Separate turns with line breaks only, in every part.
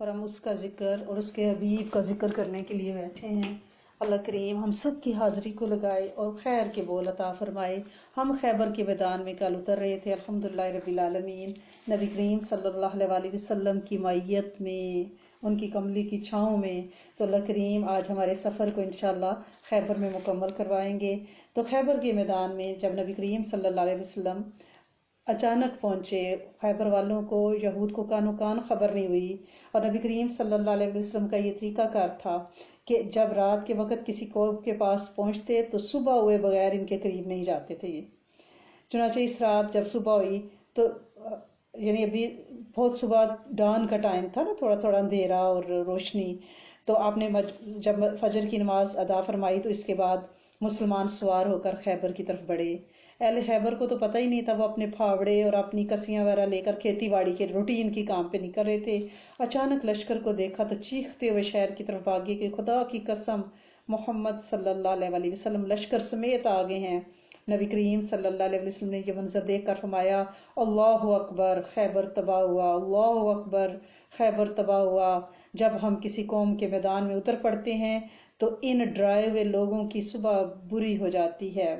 اور ہم اس کا ذکر اور اس کے حبیب کا ذکر کرنے کے لیے بیٹھے ہیں۔ اللہ کریم ہم سب کی حاضری کو لگائے اور خیر کے بول عطا فرمائے۔ ہم خیبر کے میدان میں کل اتر رہے تھے، الحمدللہ رب العالمین، نبی کریم صلی اللہ علیہ وسلم کی معیت میں، ان کی کملی کی چھاؤں میں۔ تو اللہ کریم آج ہمارے سفر کو انشاءاللہ خیبر میں مکمل کروائیں گے۔ تو خیبر کے میدان میں جب نبی کریم صلی اللہ علیہ وسلم اچانک پہنچے، خیبر والوں کو، یہود کو کانو کان خبر نہیں ہوئی، اور نبی کریم صلی اللہ علیہ وسلم کا یہ طریقہ کار تھا کہ جب رات کے وقت کسی قوم کے پاس پہنچتے تو صبح ہوئے بغیر ان کے قریب نہیں جاتے تھے یہ۔ چنانچہ اس رات جب صبح ہوئی تو یعنی ابھی بہت صبح ڈان کا ٹائم تھا نا، تھوڑا تھوڑا اندھیرا اور روشنی، تو آپ نے جب فجر کی نماز ادا فرمائی تو اس کے بعد مسلمان سوار ہو کر خیبر کی طرف بڑھے۔ اہل خیبر کو تو پتہ ہی نہیں تھا، وہ اپنے پھاوڑے اور اپنی کسیاں وغیرہ لے کر کھیتی باڑی کے روٹین کی کام پہ نکل رہے تھے۔ اچانک لشکر کو دیکھا تو چیختے ہوئے شہر کی طرف بھاگے کہ خدا کی قسم، محمد صلی اللہ علیہ وسلم لشکر سمیت آگے ہیں۔ نبی کریم صلی اللہ علیہ وسلم نے یہ منظر دیکھ کر فرمایا، اللہ اکبر، خیبر تباہ ہوا، اللہ اکبر، خیبر تباہ ہوا۔ جب ہم کسی قوم کے میدان میں اتر پڑتے ہیں تو ان ڈرائے ہوئے لوگوں کی صبح بری ہو جاتی ہے۔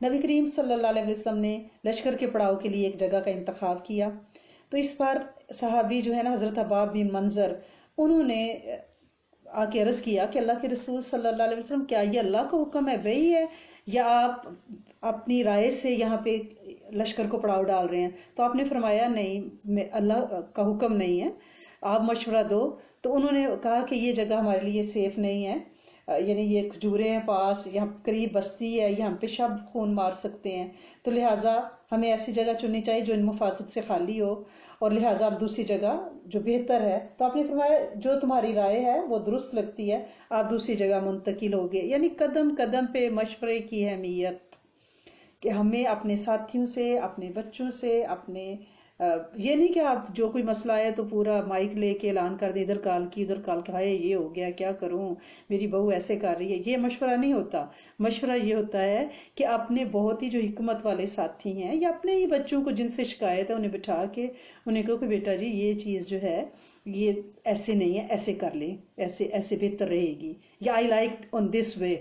نبی کریم صلی اللہ علیہ وسلم نے لشکر کے پڑاؤ کے لیے ایک جگہ کا انتخاب کیا، تو اس پر صحابی جو ہے نا حضرت حباب بن منظر، انہوں نے آ کے عرض کیا کہ اللہ کے رسول صلی اللہ علیہ وسلم، کیا یہ اللہ کا حکم ہے، وہی ہے، یا آپ اپنی رائے سے یہاں پہ لشکر کو پڑاؤ ڈال رہے ہیں؟ تو آپ نے فرمایا نہیں، اللہ کا حکم نہیں ہے، آپ مشورہ دو۔ تو انہوں نے کہا کہ یہ جگہ ہمارے لیے سیف نہیں ہے، یعنی یہ کھجورے ہیں پاس، یہاں قریب بستی ہے، یہاں پہ شب خون مار سکتے ہیں، تو لہٰذا ہمیں ایسی جگہ چننی چاہیے جو ان مفاسد سے خالی ہو، اور لہٰذا اب دوسری جگہ جو بہتر ہے۔ تو آپ نے فرمایا جو تمہاری رائے ہے وہ درست لگتی ہے، آپ دوسری جگہ منتقل ہوگے۔ یعنی قدم قدم پہ مشورے کی اہمیت، کہ ہمیں اپنے ساتھیوں سے، اپنے بچوں سے، اپنے یہ نہیں کہ آپ جو کوئی مسئلہ ہے تو پورا مائک لے کے اعلان کر دیں، ادھر کال کی ادھر کال کی، ہائے یہ ہو گیا کیا کروں، میری بہو ایسے کر رہی ہے۔ یہ مشورہ نہیں ہوتا۔ مشورہ یہ ہوتا ہے کہ اپنے بہت ہی جو حکمت والے ساتھی ہیں، یا اپنے ہی بچوں کو جن سے شکایت ہے انہیں بٹھا کے انہیں کہو کہ بیٹا جی یہ چیز جو ہے یہ ایسے نہیں ہے، ایسے کر لیں، ایسے ایسے بہتر رہے گی، یا آئی لائک آن دس وے۔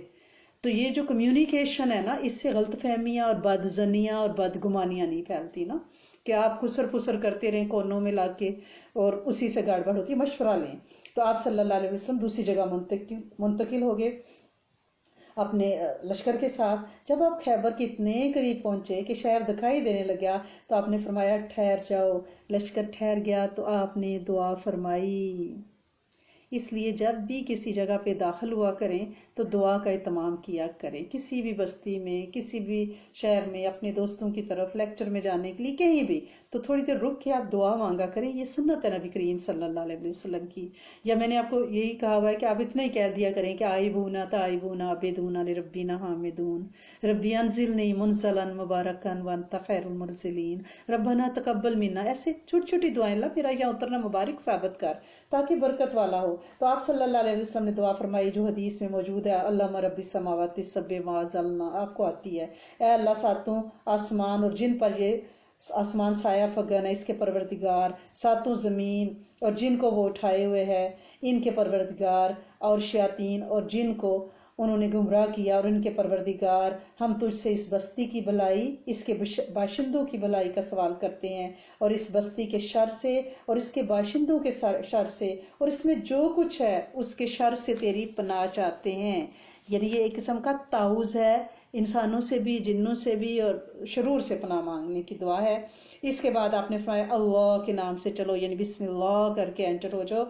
تو یہ جو کمیونیکیشن ہے نا، اس سے غلط فہمیاں اور بدظنیاں اور بدگمانیاں نہیں پھیلتی نا، کہ آپ خسر پسر کرتے رہیں کونوں میں لا کے، اور اسی سے گڑبڑ ہوتی ہے۔ مشورہ لیں۔ تو آپ صلی اللہ علیہ وسلم دوسری جگہ منتقل ہو گئے اپنے لشکر کے ساتھ۔ جب آپ خیبر کے اتنے قریب پہنچے کہ شہر دکھائی دینے لگا تو آپ نے فرمایا ٹھہر جاؤ۔ لشکر ٹھہر گیا تو آپ نے دعا فرمائی۔ اس لیے جب بھی کسی جگہ پہ داخل ہوا کریں تو دعا کا اہتمام کیا کریں، کسی بھی بستی میں، کسی بھی شہر میں، اپنے دوستوں کی طرف لیکچر میں جانے کے لیے کہیں بھی، تو تھوڑی دیر رک کے آپ دعا مانگا کریں۔ یہ سنت ہے نبی کریم صلی اللہ علیہ وسلم کی۔ یا میں نے آپ کو یہی کہا ہوا ہے کہ آپ اتنا ہی کہہ دیا کریں کہ آئبونا تائبونا عابدونا لربینا حامدون، ربی انزلنی منزلا مبارکا وانت خیر المرسلین، ربنا تقبل منا۔ ایسے چھوٹی چھوٹی دعائیں، اللہ میرا یہاں اترنا مبارک ثابت کر تاکہ برکت والا ہو۔ تو آپ صلی اللہ علیہ وسلم نے دعا فرمائی جو حدیث میں موجود ہے، اللہم رب السماوات السبع ما زلنا، آپ کو آتی ہے، اے اللہ ساتوں آسمان اور جن پر یہ آسمان سایہ فگن ہے اس کے پروردگار، ساتوں زمین اور جن کو وہ اٹھائے ہوئے ہے ان کے پروردگار، اور شیاطین اور جن کو انہوں نے گمراہ کیا اور ان کے پروردگار، ہم تجھ سے اس بستی کی بھلائی، اس کے باشندوں کی بھلائی کا سوال کرتے ہیں، اور اس بستی کے شر سے اور اس کے باشندوں کے شر سے، اور اس میں جو کچھ ہے اس کے شر سے تیری پناہ چاہتے ہیں۔ یعنی یہ ایک قسم کا تعوذ ہے، انسانوں سے بھی، جنوں سے بھی، اور شرور سے پناہ مانگنے کی دعا ہے۔ اس کے بعد آپ نے فرمایا اللہ کے نام سے چلو، یعنی بسم اللہ کر کے انٹر ہو جاؤ۔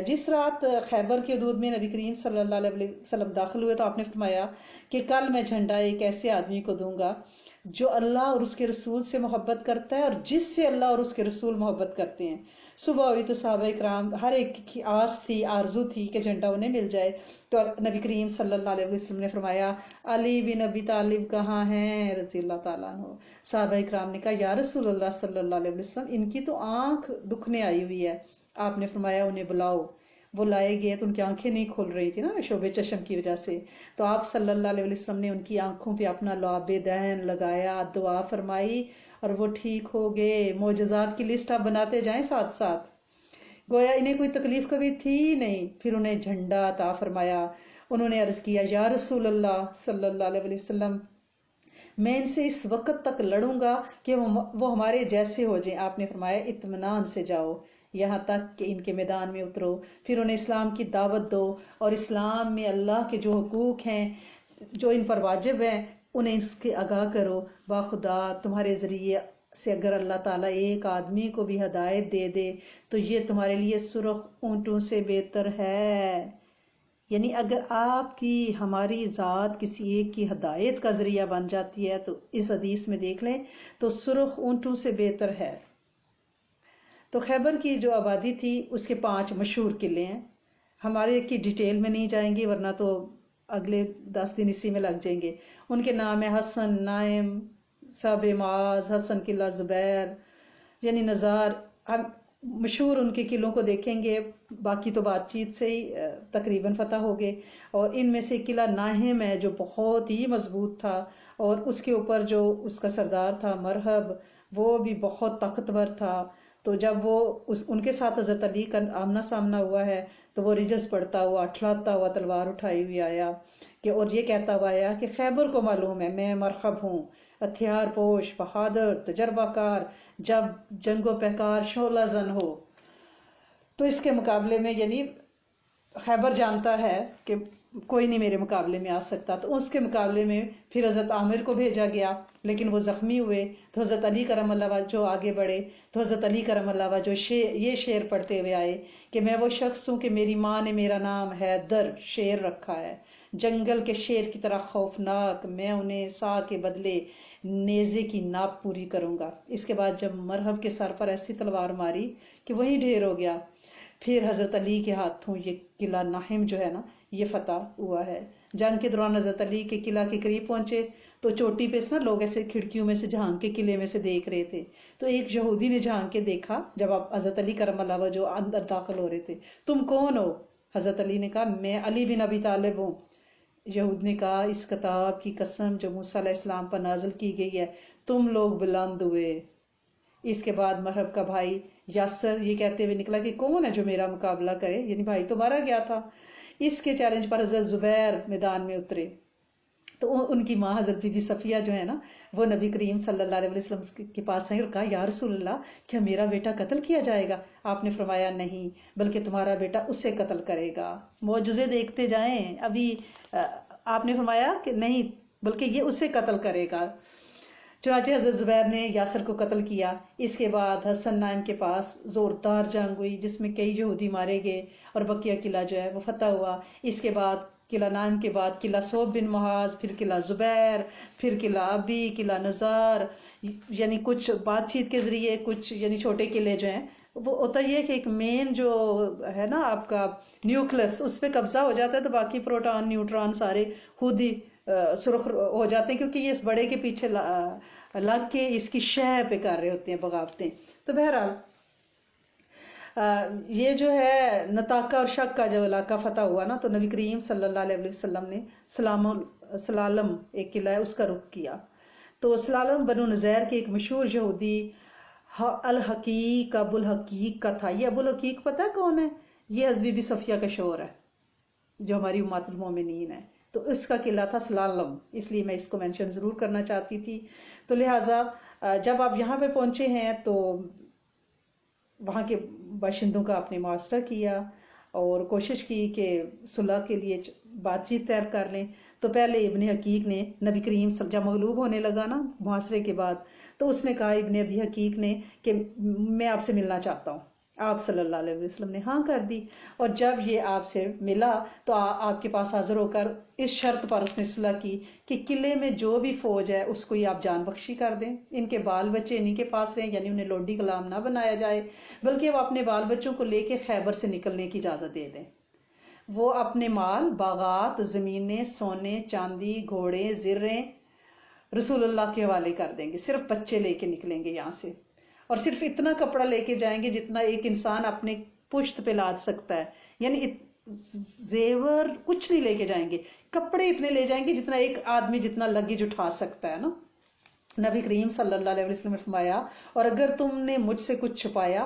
جس رات خیبر کے حدود میں نبی کریم صلی اللہ علیہ وسلم داخل ہوئے تو آپ نے فرمایا کہ کل میں جھنڈا ایک ایسے آدمی کو دوں گا جو اللہ اور اس کے رسول سے محبت کرتا ہے اور جس سے اللہ اور اس کے رسول محبت کرتے ہیں۔ صبح ہوئی تو صحابہ کرام ہر ایک کی آس تھی، آرزو تھی کہ جھنڈا انہیں مل جائے، تو نبی کریم صلی اللہ علیہ وسلم نے فرمایا علی بن ابی طالب کہاں ہیں رضی اللہ تعالیٰ عنہ؟ صحابہ کرام نے کہا یا رسول اللہ صلی اللہ علیہ وسلم ان کی تو آنکھ دکھنے آئی ہوئی ہے۔ آپ نے فرمایا انہیں بلاؤ۔ وہ لائے گئے تو ان کی آنکھیں نہیں کھل رہی تھی نا شوب چشم کی وجہ سے، تو آپ صلی اللہ علیہ وسلم نے ان کی آنکھوں پہ اپنا لعاب دہن لگایا، دعا فرمائی اور وہ ٹھیک ہو گئے۔ معجزات کی لسٹ آپ بناتے جائیں ساتھ ساتھ گویا انہیں کوئی تکلیف کبھی تھی نہیں. پھر انہیں جھنڈا عطا فرمایا. انہوں نے عرض کیا یا رسول اللہ صلی اللہ علیہ وسلم میں ان سے اس وقت تک لڑوں گا کہ وہ ہمارے جیسے ہو جائیں. آپ نے فرمایا اطمینان سے جاؤ یہاں تک کہ ان کے میدان میں اترو، پھر انہیں اسلام کی دعوت دو اور اسلام میں اللہ کے جو حقوق ہیں جو ان پر واجب ہیں انہیں اس کے آگاہ کرو. باخدا تمہارے ذریعے سے اگر اللہ تعالیٰ ایک آدمی کو بھی ہدایت دے دے تو یہ تمہارے لیے سرخ اونٹوں سے بہتر ہے. یعنی اگر آپ کی ہماری ذات کسی ایک کی ہدایت کا ذریعہ بن جاتی ہے تو اس حدیث میں دیکھ لیں تو سرخ اونٹوں سے بہتر ہے. تو خیبر کی جو آبادی تھی اس کے 5 مشہور قلعے ہیں. ہمارے کی ڈیٹیل میں نہیں جائیں گے ورنہ تو اگلے 10 دن اسی میں لگ جائیں گے. ان کے نام ہے حسن، نائم، صاحب معاذ، حسن قلعہ، زبیر یعنی نزار. ہم مشہور ان کے قلعوں کو دیکھیں گے، باقی تو بات چیت سے ہی تقریباً فتح ہو گئے. اور ان میں سے قلعہ ناہم ہے جو بہت ہی مضبوط تھا اور اس کے اوپر جو اس کا سردار تھا مرحب وہ بھی بہت طاقتور تھا. تو جب وہ ان کے ساتھ حضرت علی کا آمنا سامنا ہوا ہے تو وہ رجز پڑتا ہوا اٹھلاتا ہوا تلوار اٹھائی ہوئی آیا کہ اور یہ کہتا ہوا آیا کہ خیبر کو معلوم ہے میں مرحب ہوں، ہتھیار پوش، بہادر، تجربہ کار، جب جنگ و پہکار شعلہ زن ہو. تو اس کے مقابلے میں یعنی خیبر جانتا ہے کہ کوئی نہیں میرے مقابلے میں آ سکتا. تو اس کے مقابلے میں پھر حضرت عامر کو بھیجا گیا لیکن وہ زخمی ہوئے. تو حضرت علی کرم اللہ وجہ جو آگے بڑھے تو حضرت علی کرم اللہ وجہ جو یہ شعر پڑھتے ہوئے آئے کہ میں وہ شخص ہوں کہ میری ماں نے میرا نام حیدر شیر رکھا ہے، جنگل کے شیر کی طرح خوفناک، میں انہیں سا کے بدلے نیزے کی ناپ پوری کروں گا. اس کے بعد جب مرحب کے سر پر ایسی تلوار ماری کہ وہی ڈھیر ہو گیا. پھر حضرت علی کے ہاتھوں یہ قلعہ ناہم جو ہے نا یہ فتح ہوا ہے. جنگ کے دوران حضرت علی کے قلعہ کے قریب پہنچے تو چوٹی پہ نا لوگ ایسے کھڑکیوں میں سے جھانک کے قلعے میں سے دیکھ رہے تھے. تو ایک یہودی نے جھانک کے دیکھا جب آپ حضرت علی کرم اللہ وجہ جو اندر داخل ہو رہے تھے، تم کون ہو؟ حضرت علی نے کہا میں علی بن ابی طالب ہوں. یہود نے کہا اس کتاب کی قسم جو موسیٰ علیہ السلام پر نازل کی گئی ہے تم لوگ بلند ہوئے. اس کے بعد مرحب کا بھائی یاسر یہ کہتے ہوئے نکلا کہ کون ہے جو میرا مقابلہ کرے، یعنی بھائی تو مارا گیا تھا. اس کے چیلنج پر حضرت زبیر میدان میں اترے. تو ان کی ماں حضرت بی بی صفیہ جو ہے نا وہ نبی کریم صلی اللہ علیہ وسلم کے پاس آئی اور کہا یا رسول اللہ کیا میرا بیٹا قتل کیا جائے گا؟ آپ نے فرمایا نہیں بلکہ تمہارا بیٹا اسے قتل کرے گا. معجزے دیکھتے جائیں. ابھی آپ نے فرمایا کہ نہیں بلکہ یہ اسے قتل کرے گا. چنانچہ حضرت زبیر نے یاسر کو قتل کیا. اس کے بعد حسن نائم کے پاس زوردار جنگ ہوئی جس میں کئی یہودی مارے گئے اور بقیہ قلعہ جو ہے وہ فتح ہوا. اس کے بعد قلعہ نائم کے بعد قلعہ صوب بن محاذ، پھر قلعہ زبیر، پھر قلعہ ابی، قلعہ نزار، یعنی کچھ بات چیت کے ذریعے کچھ یعنی چھوٹے قلعے جو ہیں وہ ہوتا یہ کہ ایک مین جو ہے نا آپ کا نیوکلس اس پہ قبضہ ہو جاتا ہے تو باقی پروٹون نیوٹران سارے خود ہی سرخ ہو جاتے ہیں کیونکہ یہ اس بڑے کے پیچھے لگ کے اس کی شہ پہ کر رہے ہوتے ہیں بغاوتیں. تو بہرحال یہ جو ہے نتاکہ اور شک کا جو علاقہ فتح ہوا نا تو نبی کریم صلی اللہ علیہ وسلم نے سلالم ایک قلعہ ہے اس کا رخ کیا. تو سلالم بنو نزیر کے ایک مشہور یہودی الحقیق ابو الحقیق کا تھا. یہ ابو الحقیق پتہ کون ہے؟ یہ حضرت بی بی صفیہ کا شوہر ہے جو ہماری امہات المومنین ہے. تو اس کا قلعہ تھا سلالم، اس لیے میں اس کو مینشن ضرور کرنا چاہتی تھی. تو لہٰذا جب آپ یہاں پہ پہنچے ہیں تو وہاں کے باشندوں کا آپ نے معاشرہ کیا اور کوشش کی کہ صلح کے لیے بات چیت طے کر لیں. تو پہلے ابن حقیق نے نبی کریم جب مغلوب ہونے لگا نا معاشرے کے بعد تو اس نے کہا ابن ابی حقیق نے کہ میں آپ سے ملنا چاہتا ہوں. آپ صلی اللہ علیہ وسلم نے ہاں کر دی اور جب یہ آپ سے ملا تو آپ کے پاس حاضر ہو کر اس شرط پر اس نے صلح کی کہ قلعے میں جو بھی فوج ہے اس کو ہی آپ جان بخشی کر دیں، ان کے بال بچے انہی کے پاس رہیں، یعنی انہیں لوڈی غلام نہ بنایا جائے بلکہ وہ اپنے بال بچوں کو لے کے خیبر سے نکلنے کی اجازت دے دیں. وہ اپنے مال، باغات، زمینیں، سونے چاندی، گھوڑے، زریں رسول اللہ کے حوالے کر دیں گے. صرف بچے لے کے نکلیں گے یہاں سے اور صرف اتنا کپڑا لے کے جائیں گے جتنا ایک انسان اپنے پشت پہ لاد سکتا ہے. یعنی زیور کچھ نہیں لے کے جائیں گے، کپڑے اتنے لے جائیں گے جتنا ایک آدمی جتنا لگیج اٹھا سکتا ہے نا. نبی کریم صلی اللہ علیہ وسلم نے فرمایا اور اگر تم نے مجھ سے کچھ چھپایا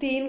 3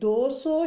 200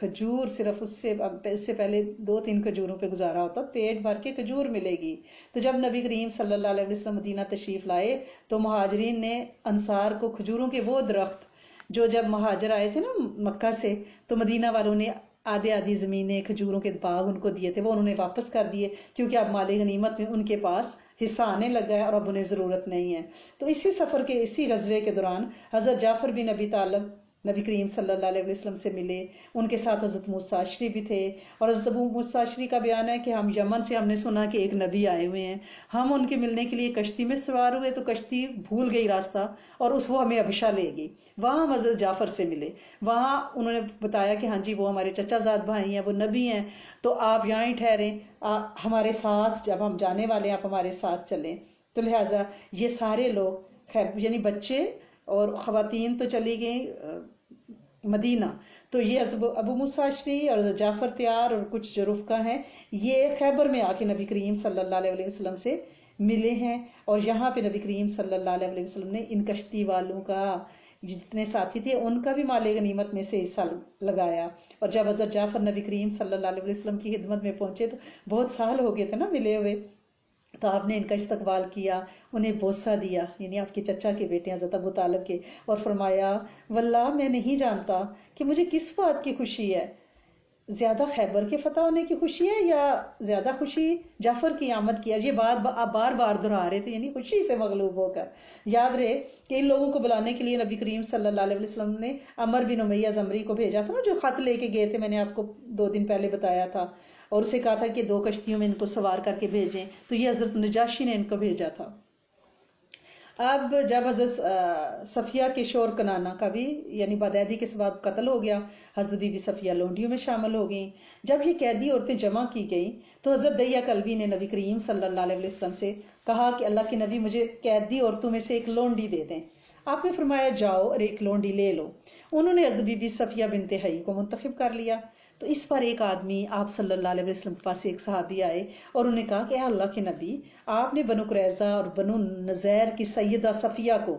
کھجور صرف اس سے پہلے 2-3 کھجوروں پہ گزارا ہوتا، پیٹ بھر کے کھجور ملے گی۔ تو جب نبی کریم صلی اللہ علیہ وسلم مدینہ تشریف لائے تو مہاجرین نے انصار کو کھجوروں کے وہ درخت جو جب مہاجر آئے تھے نا مکہ سے، تو مدینہ والوں نے آدھی زمینیں کھجوروں کے باغ ان کو دیے تھے، وہ انہوں نے واپس کر دیے، کیونکہ اب مال غنیمت میں ان کے پاس حصہ آنے لگا ہے اور اب انہیں ضرورت نہیں ہے۔ تو اسی سفر کے اسی غزوے کے دوران حضرت جعفر بن ابی طالب نبی کریم صلی اللہ علیہ وسلم سے ملے، ان کے ساتھ حضرت موسیٰ اشعری بھی تھے، اور حضرت ابو موسیٰ اشعری کا بیان ہے کہ ہم یمن سے ہم نے سنا کہ ایک نبی آئے ہوئے ہیں، ہم ان کے ملنے کے لیے کشتی میں سوار ہوئے تو کشتی بھول گئی راستہ اور وہ ہمیں ابشا لے گئی، وہاں ہم حضرت جعفر سے ملے، وہاں انہوں نے بتایا کہ ہاں جی وہ ہمارے چچا زاد بھائی ہیں، وہ نبی ہیں، تو آپ یہاں ہی ٹھہریں، ہمارے ساتھ جب ہم جانے والے ہیں آپ ہمارے ساتھ چلیں۔ تو لہٰذا یہ سارے لوگ یعنی بچے اور خواتین تو چلی گئیں مدینہ، تو یہ ابو موسیٰ اشعری اور جعفر تیار اور کچھ جو رفقا ہیں یہ خیبر میں آ کے نبی کریم صلی اللہ علیہ وسلم سے ملے ہیں، اور یہاں پہ نبی کریم صلی اللہ علیہ وسلم نے ان کشتی والوں کا جتنے ساتھی تھے ان کا بھی مال غنیمت میں سے حصہ لگایا۔ اور جب حضرت جعفر نبی کریم صلی اللہ علیہ وسلم کی خدمت میں پہنچے تو بہت سال ہو گئے تھے نا ملے ہوئے، تو آپ نے ان کا استقبال کیا، انہیں بوسہ دیا، یعنی آپ کے چچا کے بیٹے حضرت ابو طالب کے، اور فرمایا واللہ میں نہیں جانتا کہ مجھے کس بات کی خوشی ہے، زیادہ خیبر کے فتح ہونے کی خوشی ہے یا زیادہ خوشی جعفر کی آمد کی ہے۔ یہ بات آپ بار بار دہرا رہے تھے، یعنی خوشی سے مغلوب ہو کر۔ یاد رہے کہ ان لوگوں کو بلانے کے لیے نبی کریم صلی اللہ علیہ وسلم نے عمر بن امیہ زمری کو بھیجا تھا نا، جو خط لے کے گئے تھے، میں نے آپ کو 2 دن پہلے بتایا تھا، اور اسے کہا تھا کہ 2 کشتیوں میں ان کو سوار کر کے بھیجیں، تو یہ حضرت نجاشی نے ان کو بھیجا تھا۔ اب جب حضرت صفیہ کے شور کنانا کا بھی یعنی بدعہدی کے سبب قتل ہو گیا، حضرت بی بی صفیہ لونڈیوں میں شامل ہو گئیں۔ جب یہ قیدی عورتیں جمع کی گئیں تو حضرت دحیہ کلبی نے نبی کریم صلی اللہ علیہ وسلم سے کہا کہ اللہ کے نبی مجھے قیدی عورتوں میں سے ایک لونڈی دے دیں۔ آپ نے فرمایا جاؤ اور ایک لونڈی لے لو۔ انہوں نے حضرت بی بی صفیہ بنت حیی کو منتخب کر لیا۔ تو اس پر ایک آدمی آپ صلی اللہ علیہ وسلم کے پاس ایک صحابی آئے اور انہوں نے کہا کہ اے اللہ کے نبی، آپ نے بنو قریظہ اور بنو نذیر کی سیدہ صفیہ کو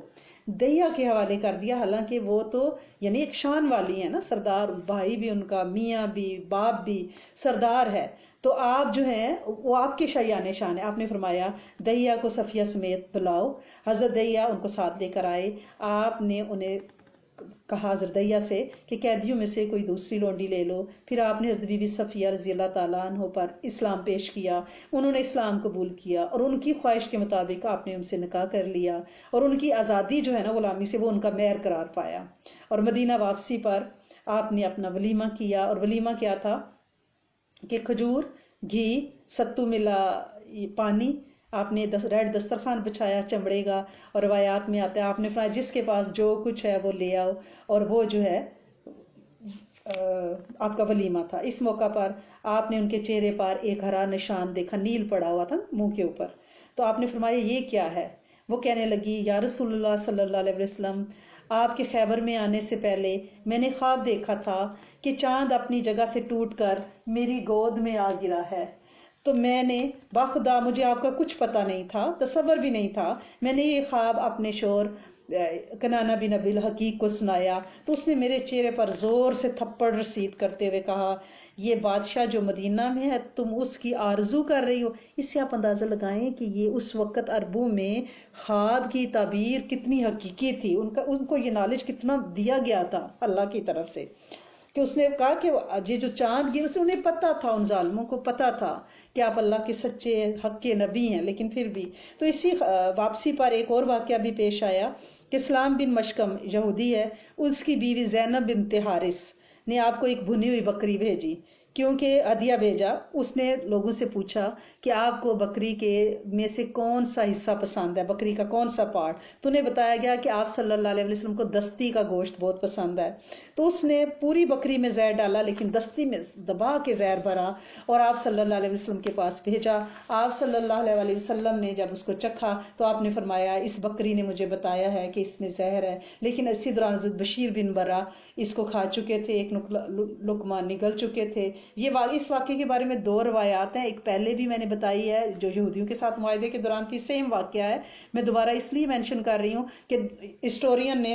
دحیہ کے حوالے کر دیا، حالانکہ وہ تو یعنی ایک شان والی ہے نا، سردار، بھائی بھی ان کا، میاں بھی، باپ بھی سردار ہے، تو آپ جو ہیں وہ آپ کے شایان شان ہے۔ آپ نے فرمایا دحیہ کو صفیہ سمیت بلاؤ۔ حضرت دحیہ ان کو ساتھ لے کر آئے۔ آپ نے انہیں کہا حضرت دحیہ سے کہ قیدیوں میں سے کوئی دوسری لونڈی لے لو۔ پھر آپ نے حضرت بی بی صفیہ رضی اللہ تعالیٰ عنہ پر اسلام پیش کیا، انہوں نے اسلام قبول کیا اور ان کی خواہش کے مطابق آپ نے ان سے نکاح کر لیا، اور ان کی آزادی جو ہے نا غلامی سے وہ ان کا مہر قرار پایا۔ اور مدینہ واپسی پر آپ نے اپنا ولیمہ کیا، اور ولیمہ کیا تھا کہ کھجور، گھی، ستو ملا پانی، آپ نے ریڈ دسترخوان بچھایا چمڑے کا، اور روایات میں آتا ہے آپ نے فرمایا جس کے پاس جو کچھ ہے وہ لے آؤ، اور وہ جو ہے آپ کا ولیمہ تھا۔ اس موقع پر آپ نے ان کے چہرے پر ایک ہرا نشان دیکھا، نیل پڑا ہوا تھا منہ کے اوپر، تو آپ نے فرمایا یہ کیا ہے؟ وہ کہنے لگی یا رسول اللہ صلی اللہ علیہ وسلم، آپ کے خیبر میں آنے سے پہلے میں نے خواب دیکھا تھا کہ چاند اپنی جگہ سے ٹوٹ کر میری گود میں آ گرا ہے، تو میں نے باخدا، مجھے آپ کا کچھ پتہ نہیں تھا، تصور بھی نہیں تھا، میں نے یہ خواب اپنے شوہر کنانہ بن ابی الحقیق کو سنایا، تو اس نے میرے چہرے پر زور سے تھپڑ رسید کرتے ہوئے کہا یہ بادشاہ جو مدینہ میں ہے تم اس کی آرزو کر رہی ہو۔ اس سے آپ اندازہ لگائیں کہ یہ اس وقت عربوں میں خواب کی تعبیر کتنی حقیقی تھی، ان کو یہ نالج کتنا دیا گیا تھا اللہ کی طرف سے، کہ اس نے کہا کہ یہ جو چاند گر، انہیں پتا تھا، ان ظالموں کو پتا تھا کہ آپ اللہ کے سچے حق کے نبی ہیں، لیکن پھر بھی۔ تو اسی واپسی پر ایک اور واقعہ بھی پیش آیا کہ اسلام بن مشکم یہودی ہے، اس کی بیوی زینب بنت حارث نے آپ کو ایک بھنی ہوئی بکری بھیجی، کیونکہ ہدیہ بھیجا۔ اس نے لوگوں سے پوچھا کہ آپ کو بکری کے میں سے کون سا حصہ پسند ہے، بکری کا کون سا پارٹ، تو انہیں بتایا گیا کہ آپ صلی اللہ علیہ وسلم کو دستی کا گوشت بہت پسند ہے، تو اس نے پوری بکری میں زہر ڈالا لیکن دستی میں دبا کے زہر بھرا اور آپ صلی اللہ علیہ وسلم کے پاس بھیجا۔ آپ صلی اللہ علیہ وسلم نے جب اس کو چکھا تو آپ نے فرمایا اس بکری نے مجھے بتایا ہے کہ اس میں زہر ہے، لیکن اسی دوران حضرت بشیر بن برا اس کو کھا چکے تھے، ایک لقمہ نگل چکے تھے، اس واقعے کے بارے میں 2 روایات ہیں. ایک پہلے بھی میں نے بتائی ہے جو یہودیوں کے ساتھ معاہدے کے دوران تھی، سیم واقعہ ہے. میں دوبارہ اس لیے مینشن کر رہی ہوں کہ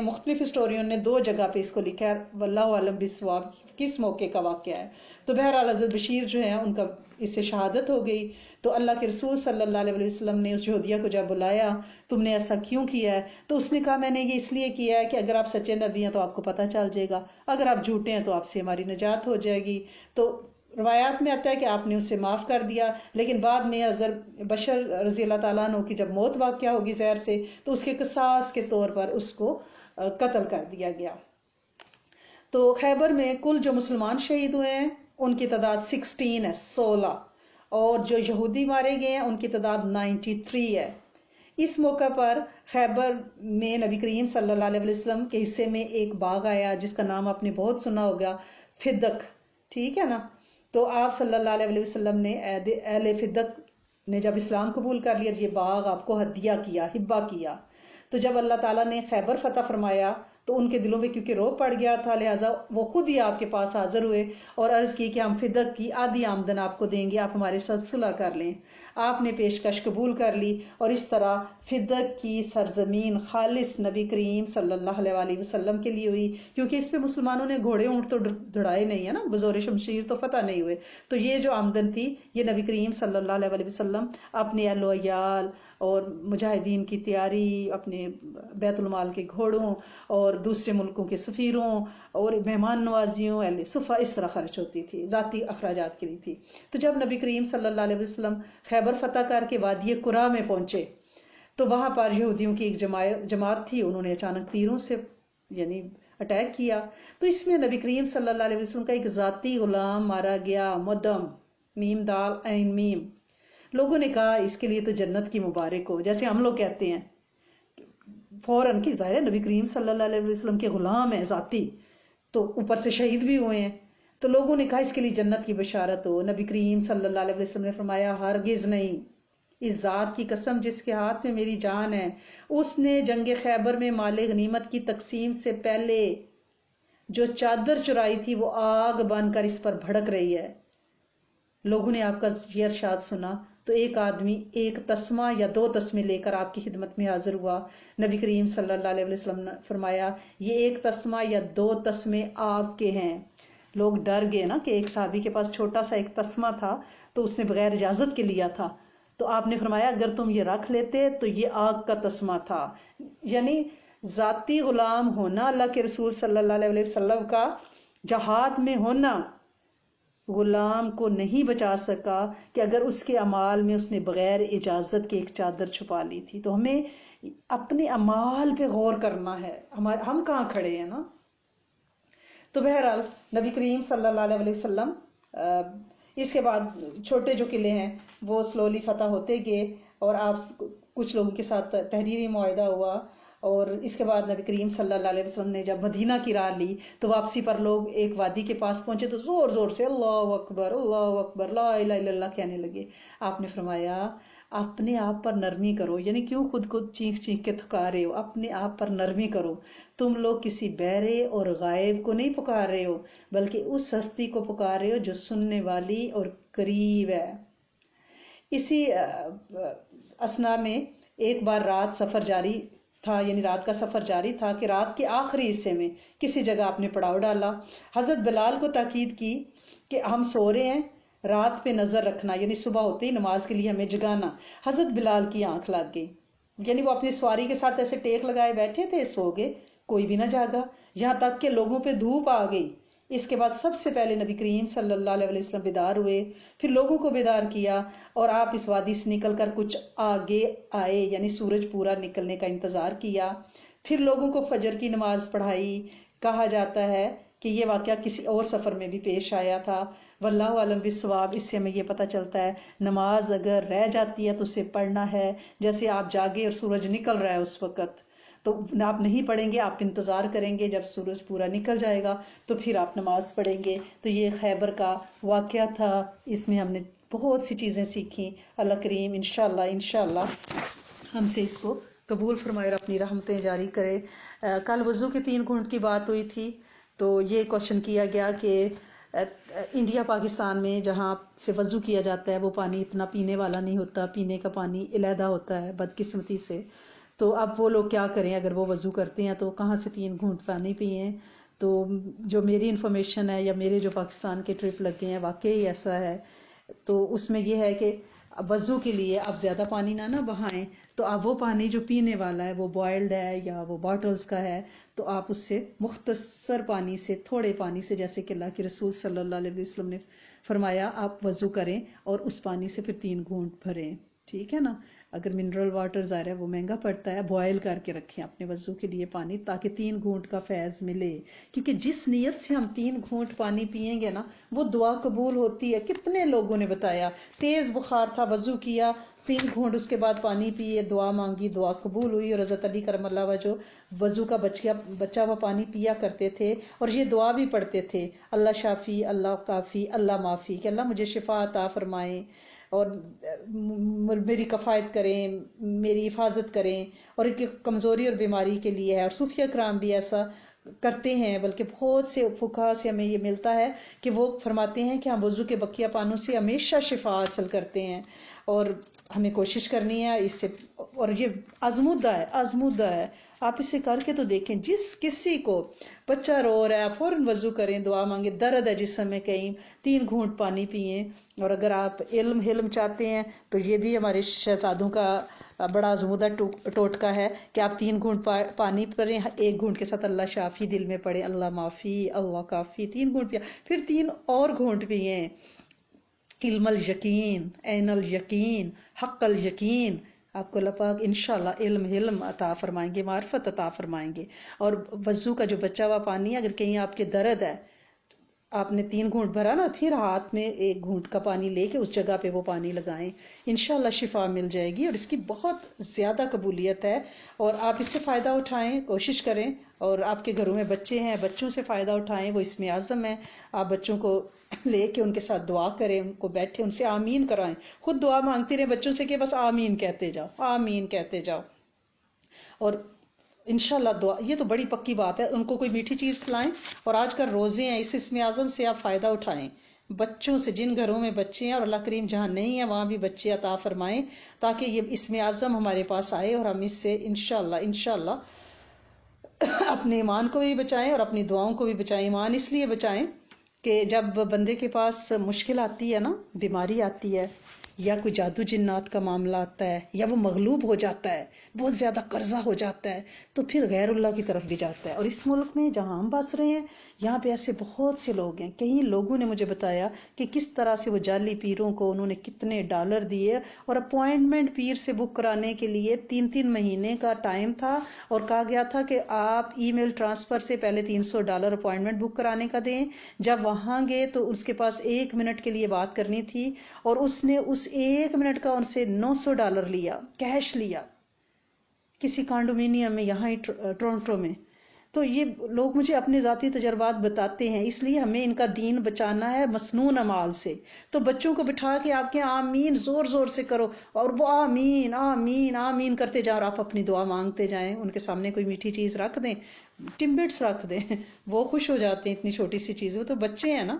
مختلف ہسٹورین نے 2 جگہ پہ اس کو لکھا ہے. واللہ عالم بالصواب کس موقع کا واقعہ ہے. تو بہرحال حضرت بشیر جو ہیں ان کا اس سے شہادت ہو گئی. تو اللہ کے رسول صلی اللہ علیہ وسلم نے اس یہودیہ کو جب بلایا، تم نے ایسا کیوں کیا ہے؟ تو اس نے کہا میں نے یہ اس لیے کیا ہے کہ اگر آپ سچے نبی ہیں تو آپ کو پتہ چل جائے گا، اگر آپ جھوٹے ہیں تو آپ سے ہماری نجات ہو جائے گی. تو روایات میں آتا ہے کہ آپ نے اسے معاف کر دیا، لیکن بعد میں حضرت بشر رضی اللہ تعالیٰ عنہ کی جب موت واقعہ ہوگی زہر سے، تو اس کے قصاص کے طور پر اس کو قتل کر دیا گیا. تو خیبر میں کل جو مسلمان شہید ہوئے ہیں ان کی تعداد 16 ہے، 16، اور جو یہودی مارے گئے ہیں ان کی تعداد 93 ہے. اس موقع پر خیبر میں نبی کریم صلی اللہ علیہ وسلم کے حصے میں ایک باغ آیا جس کا نام آپ نے بہت سنا ہوگا، فدق، ٹھیک ہے نا. تو آپ صلی اللہ علیہ وسلم نے اہل فدق نے جب اسلام قبول کر لیا، یہ باغ آپ کو ہدیہ کیا، ہبہ کیا. تو جب اللہ تعالیٰ نے خیبر فتح فرمایا تو ان کے دلوں میں کیونکہ روب پڑ گیا تھا، لہٰذا وہ خود ہی آپ کے پاس حاضر ہوئے اور عرض کی کہ ہم فدق کی آدھی آمدن آپ کو دیں گے، آپ ہمارے ساتھ صلح کر لیں. آپ نے پیشکش قبول کر لی اور اس طرح فدق کی سرزمین خالص نبی کریم صلی اللہ علیہ وسلم کے لیے ہوئی، کیونکہ اس پہ مسلمانوں نے گھوڑے اونٹ تو دڑائے نہیں ہے نا، بزور شمشیر تو فتح نہیں ہوئے. تو یہ جو آمدن تھی یہ نبی کریم صلی اللہ علیہ وسلم اپنے اہل و عیال اور مجاہدین کی تیاری، اپنے بیت المال کے گھوڑوں اور دوسرے ملکوں کے سفیروں اور مہمان نوازیوں، اہل صفہ، اس طرح خرچ ہوتی تھی، ذاتی اخراجات کے لیے تھی. تو جب نبی کریم صلی اللہ علیہ وسلم خیبر فتح کر کے وادی قرا میں پہنچے تو وہاں پر یہودیوں کی ایک جماعت تھی، انہوں نے اچانک تیروں سے یعنی اٹیک کیا. تو اس میں نبی کریم صلی اللہ علیہ وسلم کا ایک ذاتی غلام مارا گیا، مدم، میم دال عین میم. لوگوں نے کہا اس کے لیے تو جنت کی مبارک ہو، جیسے ہم لوگ کہتے ہیں فوراً کی ظاہر نبی کریم صلی اللہ علیہ وسلم کے غلام ہیں ذاتی، تو اوپر سے شہید بھی ہوئے ہیں. تو لوگوں نے کہا اس کے لیے جنت کی بشارت ہو. نبی کریم صلی اللہ علیہ وسلم نے فرمایا ہرگز نہیں، اس ذات کی قسم جس کے ہاتھ میں میری جان ہے، اس نے جنگ خیبر میں مال غنیمت کی تقسیم سے پہلے جو چادر چرائی تھی وہ آگ بن کر اس پر بھڑک رہی ہے. لوگوں نے آپ کا یہ ارشاد سنا تو ایک آدمی ایک تسمہ یا 2 تسمے لے کر آپ کی خدمت میں حاضر ہوا. نبی کریم صلی اللہ علیہ وسلم نے فرمایا یہ 1 تسمہ یا 2 تسمے آگ کے ہیں. لوگ ڈر گئے نا کہ ایک صحابی کے پاس چھوٹا سا ایک تسمہ تھا تو اس نے بغیر اجازت کے لیا تھا. تو آپ نے فرمایا اگر تم یہ رکھ لیتے تو یہ آگ کا تسمہ تھا. یعنی ذاتی غلام ہونا اللہ کے رسول صلی اللہ علیہ وسلم کا جہاد میں ہونا غلام کو نہیں بچا سکا کہ اگر اس کے اعمال میں اس نے بغیر اجازت کے ایک چادر چھپا لی تھی. تو ہمیں اپنے اعمال پہ غور کرنا ہے، ہم کہاں کھڑے ہیں نا. تو بہرحال نبی کریم صلی اللہ علیہ وسلم اس کے بعد چھوٹے جو قلعے ہیں وہ سلولی فتح ہوتے گئے اور آپ کچھ لوگوں کے ساتھ تحریری معاہدہ ہوا. اور اس کے بعد نبی کریم صلی اللہ علیہ وسلم نے جب مدینہ کی راہ لی تو واپسی پر لوگ ایک وادی کے پاس پہنچے تو زور زور سے اللہ اکبر لا الہ الا اللہ کہنے لگے. آپ نے فرمایا اپنے آپ پر نرمی کرو، یعنی کیوں خود کو چیخ چیخ کے تھکا رہے ہو، اپنے آپ پر نرمی کرو. تم لوگ کسی بہرے اور غائب کو نہیں پکار رہے ہو بلکہ اس ہستی کو پکار رہے ہو جو سننے والی اور قریب ہے. اسی اسنا میں ایک بار رات سفر جاری تھا، یعنی رات کا سفر جاری تھا کہ رات کے آخری حصے میں کسی جگہ آپ نے پڑاؤ ڈالا. حضرت بلال کو تاکید کی کہ ہم سو رہے ہیں، رات پہ نظر رکھنا، یعنی صبح ہوتے ہی نماز کے لیے ہمیں جگانا. حضرت بلال کی آنکھ لگ گئی، یعنی وہ اپنی سواری کے ساتھ ایسے ٹیک لگائے بیٹھے تھے، سو گئے، کوئی بھی نہ جاگا، یہاں تک کہ لوگوں پہ دھوپ آ گئی. اس کے بعد سب سے پہلے نبی کریم صلی اللہ علیہ وسلم بیدار ہوئے، پھر لوگوں کو بیدار کیا اور آپ اس وادی سے نکل کر کچھ آگے آئے، یعنی سورج پورا نکلنے کا انتظار کیا. پھر لوگوں کو فجر کی نماز پڑھائی. کہا جاتا ہے کہ یہ واقعہ کسی اور سفر میں بھی پیش آیا تھا. واللہ عالم بالصواب. اس سے ہمیں یہ پتہ چلتا ہے نماز اگر رہ جاتی ہے تو اسے پڑھنا ہے. جیسے آپ جاگے اور سورج نکل رہا ہے اس وقت تو آپ نہیں پڑھیں گے، آپ انتظار کریں گے جب سورج پورا نکل جائے گا تو پھر آپ نماز پڑھیں گے. تو یہ خیبر کا واقعہ تھا، اس میں ہم نے بہت سی چیزیں سیکھیں. اللہ کریم انشاءاللہ ہم سے اس کو قبول فرمائے اور اپنی رحمتیں جاری کرے. کل وضو کے 3 گھونٹ کی بات ہوئی تھی تو یہ کوشچن کیا گیا کہ انڈیا پاکستان میں جہاں سے وضو کیا جاتا ہے وہ پانی اتنا پینے والا نہیں ہوتا، پینے کا پانی علیحدہ ہوتا ہے بدقسمتی سے. تو اب وہ لوگ کیا کریں، اگر وہ وضو کرتے ہیں تو کہاں سے 3 گھونٹ پانی پئیں. تو جو میری انفارمیشن ہے یا میرے جو پاکستان کے ٹرپ لگے ہیں واقعی ایسا ہے. تو اس میں یہ ہے کہ وضو کے لیے آپ زیادہ پانی نہ بہائیں. تو آپ وہ پانی جو پینے والا ہے وہ بوائلڈ ہے یا وہ باٹلز کا ہے، تو آپ اس سے مختصر پانی سے، تھوڑے پانی سے، جیسے کہ اللہ کے رسول صلی اللہ علیہ وسلم نے فرمایا آپ وضو کریں اور اس پانی سے پھر 3 گھونٹ بھریں. ٹھیک ہے نا. اگر منرل واٹر ظاہر ہے وہ مہنگا پڑتا ہے، بوائل کر کے رکھیں اپنے وضو کے لیے پانی، تاکہ 3 گھونٹ کا فیض ملے. کیونکہ جس نیت سے ہم 3 گھونٹ پانی پئیں گے نا وہ دعا قبول ہوتی ہے. کتنے لوگوں نے بتایا تیز بخار تھا، وضو کیا، 3 گھونٹ اس کے بعد پانی پیے، دعا مانگی، دعا قبول ہوئی. اور حضرت علی کرم اللہ وجہ وضو کا بچا ہوا پانی پیا کرتے تھے اور یہ دعا بھی پڑھتے تھے، اللہ شافی، اللہ کافی، اللہ معافی، کہ اللہ مجھے شفا عطا فرمائیں اور میری کفایت کریں، میری حفاظت کریں. اور ایک کمزوری اور بیماری کے لیے ہے. اور صوفیہ کرام بھی ایسا کرتے ہیں، بلکہ بہت سے فقہا سے ہمیں یہ ملتا ہے کہ وہ فرماتے ہیں کہ ہم وضو کے بقیہ پانوں سے ہمیشہ شفا حاصل کرتے ہیں. اور ہمیں کوشش کرنی ہے اس سے. اور یہ آزمودہ ہے. آپ اسے کر کے تو دیکھیں. جس کسی کو بچہ رو رہا ہے فوراً وضو کریں، دعا مانگیں، درد ہے جسم میں کہیں 3 گھونٹ پانی پئیں. اور اگر آپ علم چاہتے ہیں تو یہ بھی ہمارے شہزادوں کا بڑا آزمودہ ٹوٹکا ہے کہ آپ 3 گھونٹ پانی پڑیں، 1 گھونٹ کے ساتھ اللہ شافی دل میں پڑے، اللہ معافی، اللہ کافی، 3 گھونٹ پیا، پھر 3 اور گھونٹ پئیں. علم الیقین، عین الیقین، حق الیقین. آپ کو اللہ پاک انشاءاللہ علم عطا فرمائیں گے، معرفت عطا فرمائیں گے. اور وضو کا جو بچا ہوا پانی ہے، اگر کہیں آپ کے درد ہے، آپ نے 3 گھونٹ بھرا نا، پھر ہاتھ میں 1 گھونٹ کا پانی لے کے اس جگہ پہ وہ پانی لگائیں، انشاءاللہ شفا مل جائے گی. اور اس کی بہت زیادہ قبولیت ہے اور آپ اس سے فائدہ اٹھائیں، کوشش کریں. اور آپ کے گھروں میں بچے ہیں، بچوں سے فائدہ اٹھائیں، وہ اسم اعظم ہے. آپ بچوں کو لے کے ان کے ساتھ دعا کریں، ان کو بیٹھے ان سے آمین کرائیں. خود دعا مانگتے رہیں بچوں سے کہ بس آمین کہتے جاؤ، آمین کہتے جاؤ. اور انشاءاللہ دعا، یہ تو بڑی پکی بات ہے. ان کو کوئی میٹھی چیز کھلائیں. اور آج کل روزے ہیں، اس اسم اعظم سے آپ فائدہ اٹھائیں. بچوں سے، جن گھروں میں بچے ہیں، اور اللہ کریم جہاں نہیں ہے وہاں بھی بچے عطا فرمائیں، تاکہ یہ اسم اعظم ہمارے پاس آئے اور ہم اس سے انشاءاللہ اپنے ایمان کو بھی بچائیں اور اپنی دعاؤں کو بھی بچائیں. ایمان اس لیے بچائیں کہ جب بندے کے پاس مشکل آتی ہے نا، بیماری آتی ہے، یا کوئی جادو جنات کا معاملہ آتا ہے، یا وہ مغلوب ہو جاتا ہے، بہت زیادہ قرضہ ہو جاتا ہے، تو پھر غیر اللہ کی طرف بھی جاتا ہے. اور اس ملک میں جہاں ہم بس رہے ہیں یہاں پہ ایسے بہت سے لوگ ہیں. کئی لوگوں نے مجھے بتایا کہ کس طرح سے وہ جعلی پیروں کو انہوں نے کتنے ڈالر دیے، اور اپوائنٹمنٹ پیر سے بک کرانے کے لیے 3 مہینے کا ٹائم تھا، اور کہا گیا تھا کہ آپ ای میل ٹرانسفر سے پہلے $300 اپوائنٹمنٹ بک کرانے کا دیں. جب وہاں گئے تو اس کے پاس 1 منٹ کے لیے بات کرنی تھی، اور اس نے اس 1 منٹ کا ان سے $900 لیا، کیش لیا، کسی کانڈومینیم میں یہاں ہی ٹورنٹو میں. تو یہ لوگ مجھے اپنے ذاتی تجربات بتاتے ہیں. اس لیے ہمیں ان کا دین بچانا ہے مسنون اعمال سے. تو بچوں کو بٹھا کے آپ کے آمین زور زور سے کرو، اور وہ آمین آمین آمین کرتے جاؤ، اور آپ اپنی دعا مانگتے جائیں. ان کے سامنے کوئی میٹھی چیز رکھ دیں، ٹمبٹس رکھ دیں، وہ خوش ہو جاتے ہیں. اتنی چھوٹی سی چیز، وہ تو بچے ہیں نا.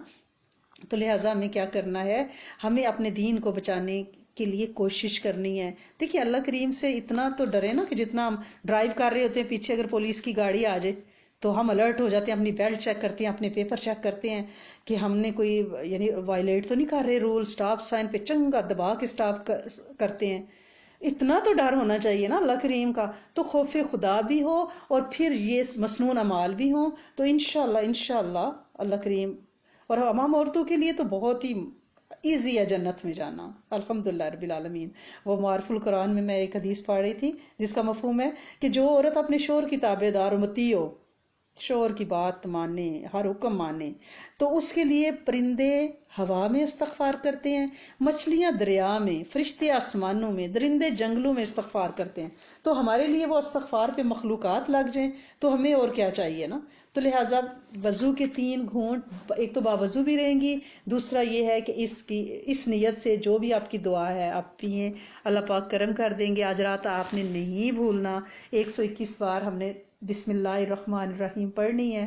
تو لہٰذا ہمیں کیا کرنا ہے، ہمیں اپنے دین کو بچانے کے لیے کوشش کرنی ہے. دیکھیے اللہ کریم سے اتنا تو ڈرے نا، کہ جتنا ہم ڈرائیو کر رہے ہوتے ہیں، پیچھے اگر پولیس کی گاڑی آ جائے تو ہم الرٹ ہو جاتے ہیں، اپنی بیلٹ چیک کرتے ہیں، اپنے پیپر چیک کرتے ہیں کہ ہم نے کوئی یعنی وائلیٹ تو نہیں کر رہے رول. سٹاپ سائن پہ چنگا دبا کے سٹاپ کرتے ہیں. اتنا تو ڈر ہونا چاہیے نا اللہ کریم کا. تو خوف خدا بھی ہو اور پھر یہ مسنون اعمال بھی ہوں، تو انشاءاللہ اللہ کریم. اور ہم عورتوں کے لیے تو بہت ہی ایزی ہے جنت میں جانا، الحمدللہ رب العالمین. وہ معارف القرآن میں ایک حدیث پڑھ رہی تھی جس کا مفہوم ہے کہ جو عورت اپنے شوہر کی تابع دار و مطیع ہو، شوہر کی بات مانے، ہر حکم مانے، تو اس کے لیے پرندے ہوا میں استغفار کرتے ہیں، مچھلیاں دریا میں، فرشتے آسمانوں میں، درندے جنگلوں میں استغفار کرتے ہیں. تو ہمارے لیے وہ استغفار پہ مخلوقات لگ جائیں تو ہمیں اور کیا چاہیے نا. تو لہٰذا وضو کے 3 گھونٹ، ایک تو باوضو بھی رہیں گی، دوسرا یہ ہے کہ اس نیت سے جو بھی آپ کی دعا ہے آپ پئیں، اللہ پاک کرم کر دیں گے. آج رات آپ نے نہیں بھولنا، 121 بار ہم نے بسم اللہ الرحمن الرحیم پڑھنی ہے.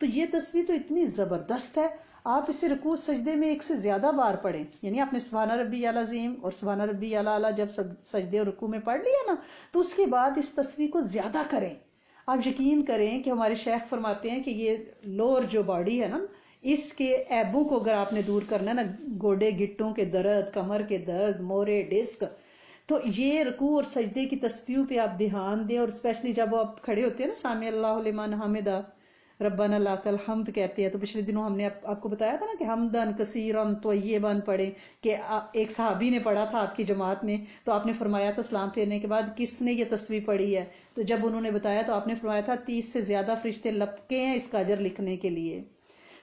تو یہ تسبیح تو اتنی زبردست ہے، آپ اسے رکوع سجدے میں ایک سے زیادہ بار پڑھیں. یعنی آپ نے سبحان ربی العظیم اور سبحان ربی الاعلیٰ جب سجدے اور رکوع میں پڑھ لیا نا، تو اس کے بعد اس تسبیح کو زیادہ کریں. آپ یقین کریں کہ ہمارے شیخ فرماتے ہیں کہ یہ لور جو باڈی ہے نا، اس کے عیبوں کو اگر آپ نے دور کرنا ہے نا، گوڈے گٹوں کے درد، کمر کے درد، مورے، ڈسک، تو یہ رکوع اور سجدے کی تسبیحوں پہ آپ دھیان دیں. اور اسپیشلی جب آپ کھڑے ہوتے ہیں نا، سامع اللہ لمن حمدہ، ربنا لک الحمد کہتے ہیں، تو پچھلے دنوں ہم نے آپ کو بتایا تھا نا کہ حمدن کثیرن طیبن پڑھیں، کہ ایک صحابی نے پڑھا تھا آپ کی جماعت میں، تو آپ نے فرمایا تھا سلام پھیرنے کے بعد کس نے یہ تسبیح پڑھی ہے، تو جب انہوں نے بتایا تو آپ نے فرمایا تھا 30 سے زیادہ فرشتے لپکے ہیں اس کا اجر لکھنے کے لیے.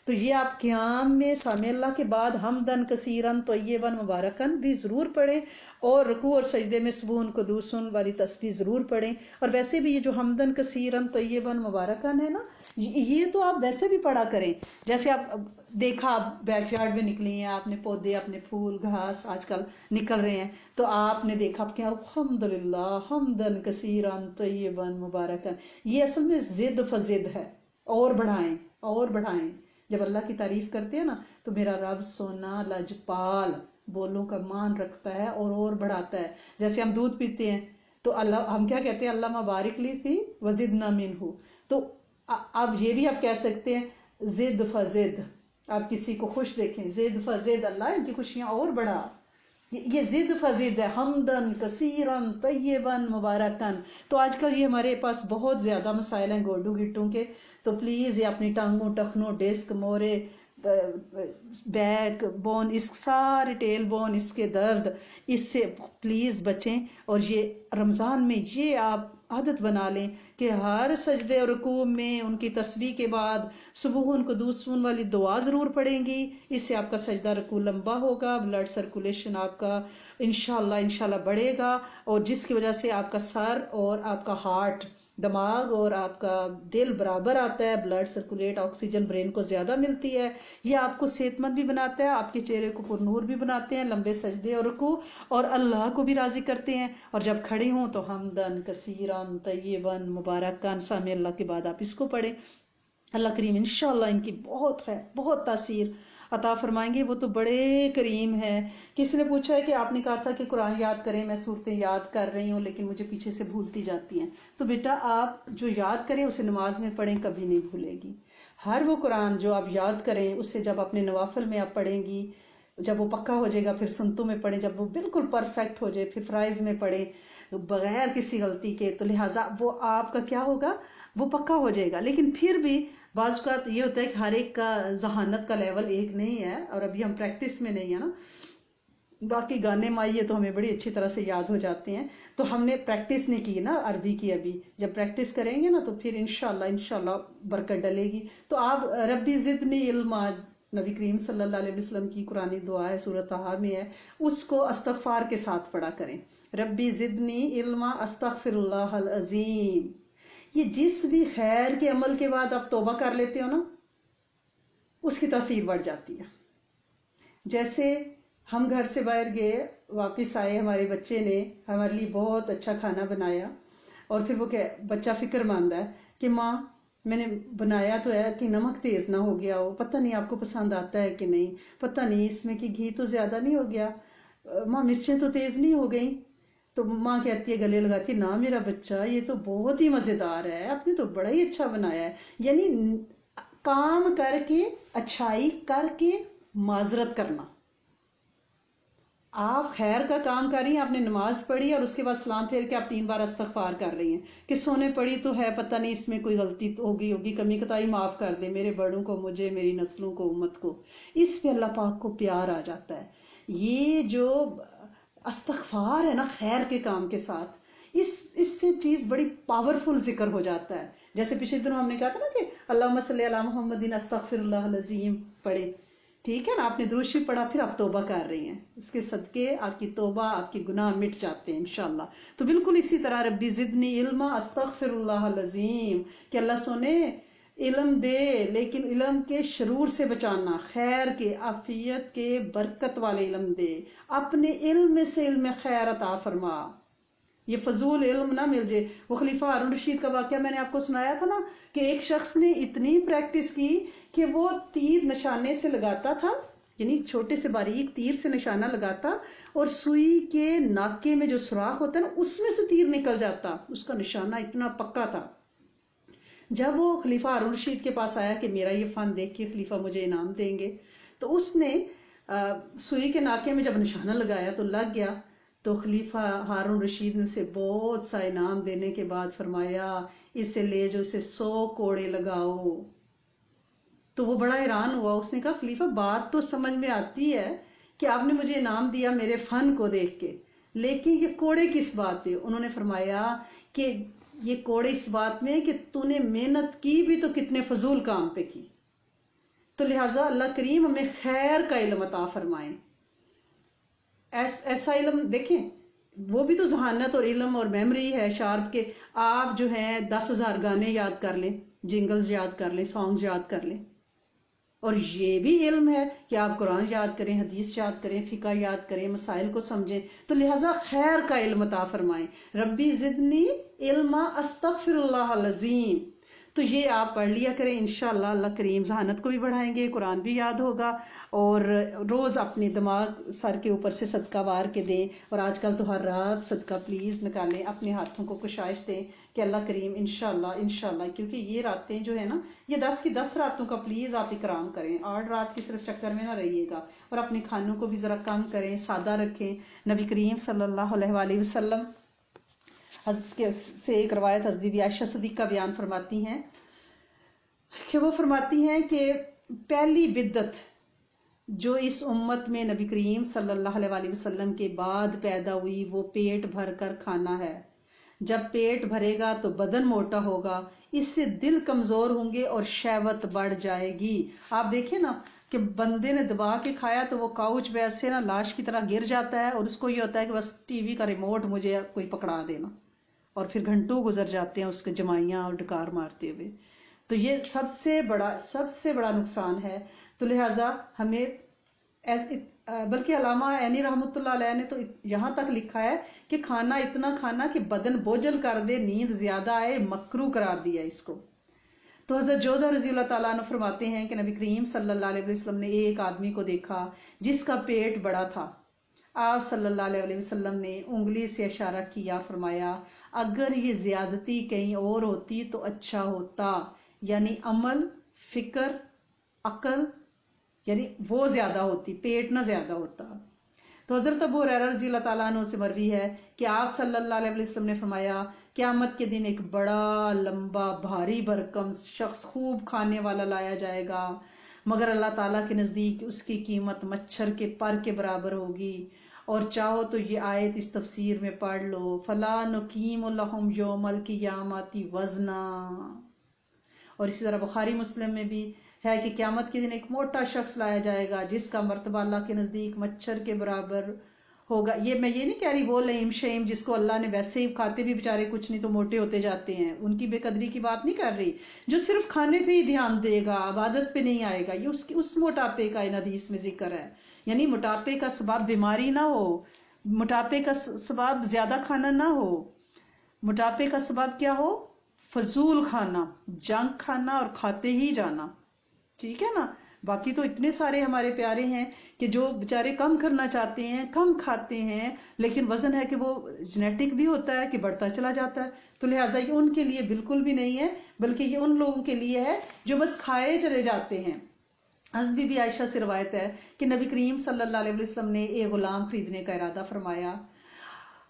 تو یہ آپ قیام میں سامع اللہ کے بعد حمدن کثیرن طیبن مبارکن بھی ضرور پڑھیں، اور رکوع اور سجدے میں سبحان قدوسن والی تسبیح ضرور پڑھیں. اور ویسے بھی یہ جو حمدن کثیرن طیبن مبارکن ہے نا، یہ تو آپ ویسے بھی پڑھا کریں. جیسے آپ دیکھا، آپ بیک یارڈ میں نکلی ہیں، آپ نے پودے، اپنے پھول گھاس آج کل نکل رہے ہیں، تو آپ نے دیکھا کہ الحمدللہ حمدن کثیرن طیبن مبارکن، یہ اصل میں زد فزد ہے، اور بڑھائیں اور بڑھائیں. جب اللہ کی تعریف کرتے ہیں نا، تو میرا رب سونا لجپال بولوں کا مان رکھتا ہے اور بڑھاتا ہے. جیسے ہم دودھ پیتے ہیں تو اللہ، ہم کیا کہتے ہیں، اللہ مبارک لی فی وزدنا منہ. تو اب یہ بھی آپ کہہ سکتے ہیں زد فزد. آپ کسی کو خوش دیکھیں، زد فزد، اللہ ان کی خوشیاں اور بڑھا. یہ زد فزد ہے، حمدن کثیرن طیبن مبارکن. تو آج کل یہ ہمارے پاس بہت زیادہ مسائل ہیں گوڈو گٹوں کے، تو پلیز یہ اپنی ٹانگوں، ٹخنوں، ڈسک، مورے، بیک بون، اس سارے ٹیل بون، اس کے درد، اس سے پلیز بچیں. اور یہ رمضان میں یہ آپ عادت بنا لیں کہ ہر سجدے اور رکوع میں ان کی تسبیح کے بعد سبحان قدوسن والی دعا ضرور پڑھیں گی. اس سے آپ کا سجدہ رکوع لمبا ہوگا، بلڈ سرکولیشن آپ کا انشاءاللہ بڑھے گا، اور جس کی وجہ سے آپ کا سر اور آپ کا ہارٹ، دماغ اور آپ کا دل برابر آتا ہے، بلڈ سرکولیٹ، آکسیجن برین کو زیادہ ملتی ہے. یہ آپ کو صحت مند بھی بناتا ہے، آپ کے چہرے کو پرنور بھی بناتے ہیں لمبے سجدے اور رکوع، اور اللہ کو بھی راضی کرتے ہیں. اور جب کھڑے ہوں تو حمدن کثیرن طیبن مبارکن، سامع اللہ کے بعد آپ اس کو پڑھیں. اللہ کریم انشاءاللہ ان کی بہت خیر، بہت تاثیر عطا فرمائیں گے. وہ تو بڑے کریم ہیں. کسی نے پوچھا ہے کہ آپ نے کہا تھا کہ قرآن یاد کریں، میں صورتیں یاد کر رہی ہوں لیکن مجھے پیچھے سے بھولتی جاتی ہیں. تو بیٹا آپ جو یاد کریں اسے نماز میں پڑھیں، کبھی نہیں بھولے گی. ہر وہ قرآن جو آپ یاد کریں اسے جب اپنے نوافل میں آپ پڑھیں گی، جب وہ پکا ہو جائے گا پھر سنتوں میں پڑھیں، جب وہ بالکل پرفیکٹ ہو جائے پھر فرائض میں پڑھیں بغیر کسی غلطی کے. تو لہٰذا وہ آپ کا کیا ہوگا، وہ پکا ہو جائے گا. لیکن پھر بھی بعض اوقات یہ ہوتا ہے کہ ہر ایک کا ذہانت کا لیول ایک نہیں ہے، اور ابھی ہم پریکٹس میں نہیں ہے نا. باقی گانے مائیے تو ہمیں بڑی اچھی طرح سے یاد ہو جاتے ہیں، تو ہم نے پریکٹس نہیں کی نا عربی کی. ابھی جب پریکٹس کریں گے نا تو پھر انشاءاللہ برکت ڈلے گی. تو آپ ربی زدنی علما، نبی کریم صلی اللہ علیہ وسلم کی قرآنی دعا ہے، سورۃ طٰہٰ میں ہے، اس کو استغفار کے ساتھ پڑھا کریں. ربی زدنی علما استغفر اللہ العظیم. یہ جس بھی خیر کے عمل کے بعد آپ توبہ کر لیتے ہو نا، اس کی تاثیر بڑھ جاتی ہے. جیسے ہم گھر سے باہر گئے، واپس آئے، ہمارے بچے نے ہمارے لیے بہت اچھا کھانا بنایا، اور پھر وہ بچہ فکر ماندا ہے کہ ماں میں نے بنایا تو ہے کہ نمک تیز نہ ہو گیا ہو، پتہ نہیں آپ کو پسند آتا ہے کہ نہیں، پتہ نہیں اس میں کہ گھی تو زیادہ نہیں ہو گیا، ماں مرچیں تو تیز نہیں ہو گئیں. تو ماں کہتی ہے، گلے لگاتی ہے، نہ میرا بچہ یہ تو بہت ہی مزیدار ہے، آپ نے تو بڑا ہی اچھا بنایا ہے. یعنی کام کر کے، اچھائی کر کے معذرت کرنا. آپ خیر کا کام کر رہی ہیں، آپ نے نماز پڑھی اور اس کے بعد سلام پھیر کے آپ 3 بار استغفار کر رہی ہیں کہ سونے پڑی تو ہے، پتہ نہیں اس میں کوئی غلطی ہو گئی ہوگی، کمی کوتاہی معاف کر دے میرے بڑوں کو، مجھے، میری نسلوں کو، امت کو. اس پہ اللہ پاک کو پیار آ جاتا ہے. یہ جو استغفار ہے نا خیر کے کام کے ساتھ، اس سے چیز بڑی پاورفل ذکر ہو جاتا ہے. جیسے پچھلے دنوں ہم نے کہا تھا نا کہ اللہم صلی علی محمد استغفر اللہ العظیم پڑھے، ٹھیک ہے نا، آپ نے درود شریف پڑھا، پھر آپ توبہ کر رہی ہیں، اس کے صدقے آپ کی توبہ، آپ کی گناہ مٹ جاتے ہیں انشاءاللہ. تو بالکل اسی طرح ربی زدنی علما استغفر اللہ العظیم، کہ اللہ سونے علم دے، لیکن علم کے شرور سے بچانا، خیر کے، عافیت کے، برکت والے علم دے، اپنے علم سے علم خیر عطا فرما. یہ فضول علم نہ مل جائے. وہ خلیفہ ہارون رشید کا واقعہ میں نے آپ کو سنایا تھا نا کہ ایک شخص نے اتنی پریکٹس کی کہ وہ تیر نشانے سے لگاتا تھا، یعنی چھوٹے سے باریک تیر سے نشانہ لگاتا اور سوئی کے ناکے میں جو سوراخ ہوتا ہے نا اس میں سے تیر نکل جاتا. اس کا نشانہ اتنا پکا تھا. جب وہ خلیفہ ہارون رشید کے پاس آیا کہ میرا یہ فن دیکھ کے خلیفہ مجھے انعام دیں گے، تو اس نے سوئی کے ناکے میں جب نشانہ لگایا تو لگ گیا. تو خلیفہ ہارون رشید نے اسے بہت سا انعام دینے کے بعد فرمایا اسے لے جو اسے 100 کوڑے لگاؤ. تو وہ بڑا حیران ہوا. اس نے کہا خلیفہ بات تو سمجھ میں آتی ہے کہ آپ نے مجھے انعام دیا میرے فن کو دیکھ کے، لیکن یہ کوڑے کس بات پہ؟ انہوں نے فرمایا کہ یہ کوڑے اس بات میں کہ تو نے محنت کی بھی تو کتنے فضول کام پہ کی. تو لہٰذا اللہ کریم ہمیں خیر کا علم عطا فرمائے. ایسا علم دیکھیں، وہ بھی تو ذہانت اور علم اور میموری ہے شارپ کے. آپ جو ہیں 10,000 گانے یاد کر لیں، جنگلز یاد کر لیں، سانگز یاد کر لیں. اور یہ بھی علم ہے کہ آپ قرآن یاد کریں، حدیث یاد کریں، فقہ یاد کریں، مسائل کو سمجھیں. تو لہٰذا خیر کا علم عطا فرمائیں. ربی زدنی علما استغفر اللہ العظیم. تو یہ آپ پڑھ لیا کریں انشاءاللہ. اللہ کریم ذہانت کو بھی بڑھائیں گے، قرآن بھی یاد ہوگا، اور روز اپنے دماغ سر کے اوپر سے صدقہ وار کے دیں. اور آج کل تو ہر رات صدقہ پلیز نکالیں، اپنے ہاتھوں کو کشائش دیں کہ اللہ کریم انشاءاللہ کیونکہ یہ راتیں جو ہے نا یہ 10 کی 10 راتوں کا پلیز آپ اکرام کریں. 8 رات کی صرف چکر میں نہ رہیے گا. اور اپنے کھانوں کو بھی ذرا کم کریں، سادہ رکھیں. نبی کریم صلی اللہ علیہ وآلہ وسلم حضرت سے ایک روایت حضرت بی بی عائشہ صدیقہ بیان فرماتی ہیں کہ وہ فرماتی ہیں کہ پہلی بدعت جو اس امت میں نبی کریم صلی اللہ علیہ وآلہ وسلم کے بعد پیدا ہوئی وہ پیٹ بھر کر کھانا ہے. جب پیٹ بھرے گا تو بدن موٹا ہوگا، اس سے دل کمزور ہوں گے اور شہوت بڑھ جائے گی. آپ دیکھیں نا کہ بندے نے دبا کے کھایا تو وہ کاؤچ پہ ایسے نا لاش کی طرح گر جاتا ہے، اور اس کو یہ ہوتا ہے کہ بس ٹی وی کا ریموٹ مجھے کوئی پکڑا دینا، اور پھر گھنٹوں گزر جاتے ہیں اس کے جمائیاں اور ڈکار مارتے ہوئے. تو یہ سب سے بڑا نقصان ہے. تو لہٰذا ہمیں بلکہ علامہ عینی رحمۃ اللہ علیہ نے تو یہاں تک لکھا ہے کہ کھانا اتنا کھانا کہ بدن بوجھل کر دے، نیند زیادہ آئے، مکروہ قرار دیا اس کو. تو حضرت جودہ رضی اللہ تعالیٰ عنہ فرماتے ہیں کہ نبی کریم صلی اللہ علیہ وسلم نے ایک آدمی کو دیکھا جس کا پیٹ بڑا تھا. آپ صلی اللہ علیہ وسلم نے انگلی سے اشارہ کیا، فرمایا اگر یہ زیادتی کہیں اور ہوتی تو اچھا ہوتا، یعنی عمل، فکر، عقل، یعنی وہ زیادہ ہوتی، پیٹ نہ زیادہ ہوتا. تو حضرت ابو ہریرہ رضی اللہ تعالیٰ عنہ سے مروی ہے کہ آپ صلی اللہ علیہ وسلم نے فرمایا قیامت کے دن ایک بڑا لمبا بھاری بھرکم شخص خوب کھانے والا لایا جائے گا، مگر اللہ تعالیٰ کے نزدیک اس کی قیمت مچھر کے پر کے برابر ہوگی. اور چاہو تو یہ آیت اس تفسیر میں پڑھ لو، فلا نقیم لہم یوم القیامۃ وزنا. اور اسی طرح بخاری مسلم میں بھی ہے کہ قیامت کے دن ایک موٹا شخص لایا جائے گا جس کا مرتبہ اللہ کے نزدیک مچھر کے برابر ہوگا. یہ میں یہ نہیں کہہ رہی وہ لئیم شیم جس کو اللہ نے ویسے ہی کھاتے بھی بیچارے کچھ نہیں تو موٹے ہوتے جاتے ہیں، ان کی بے قدری کی بات نہیں کر رہی. جو صرف کھانے پہ ہی دھیان دے گا، عبادت پہ نہیں آئے گا، یہ اس موٹاپے کا ان حدیث میں ذکر ہے. یعنی موٹاپے کا سبب بیماری نہ ہو، موٹاپے کا سبب زیادہ کھانا نہ ہو، موٹاپے کا سبب کیا ہو؟ فضول کھانا، جنک کھانا اور کھاتے ہی جانا. ٹھیک ہے نا. باقی تو اتنے سارے ہمارے پیارے ہیں کہ جو بیچارے کم کرنا چاہتے ہیں، کم کھاتے ہیں، لیکن وزن ہے کہ وہ جینیٹک بھی ہوتا ہے کہ بڑھتا چلا جاتا ہے. تو لہٰذا یہ ان کے لیے بالکل بھی نہیں ہے، بلکہ یہ ان لوگوں کے لیے ہے جو بس کھائے چلے جاتے ہیں. حضرت بی بی عائشہ سے روایت ہے کہ نبی کریم صلی اللہ علیہ وسلم نے ایک غلام خریدنے کا ارادہ فرمایا.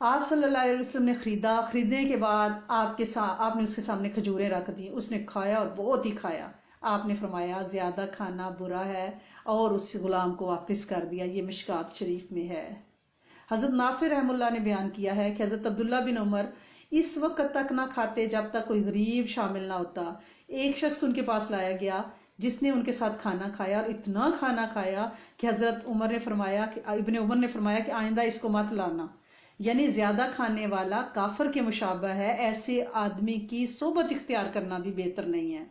آپ صلی اللہ علیہ وسلم نے خریدنے کے بعد آپ نے اس کے سامنے کھجوریں رکھ دی. اس نے کھایا اور بہت ہی کھایا. آپ نے فرمایا زیادہ کھانا برا ہے اور اس غلام کو واپس کر دیا. یہ مشکات شریف میں ہے. حضرت نافع رحم اللہ نے بیان کیا ہے کہ حضرت عبداللہ بن عمر اس وقت تک نہ کھاتے جب تک کوئی غریب شامل نہ ہوتا. ایک شخص ان کے پاس لایا گیا جس نے ان کے ساتھ کھانا کھایا اور اتنا کھانا کھایا کہ حضرت ابن عمر نے فرمایا کہ آئندہ اس کو مت لانا. یعنی زیادہ کھانے والا کافر کے مشابہ ہے، ایسے آدمی کی صحبت اختیار کرنا بھی بہتر نہیں ہے.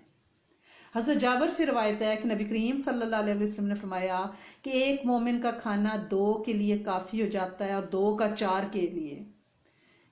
حضرت جابر سے روایت ہے کہ نبی کریم صلی اللہ علیہ وسلم نے فرمایا کہ ایک مومن کا کھانا 2 کے لیے کافی ہو جاتا ہے اور 2 کا 4 کے لیے.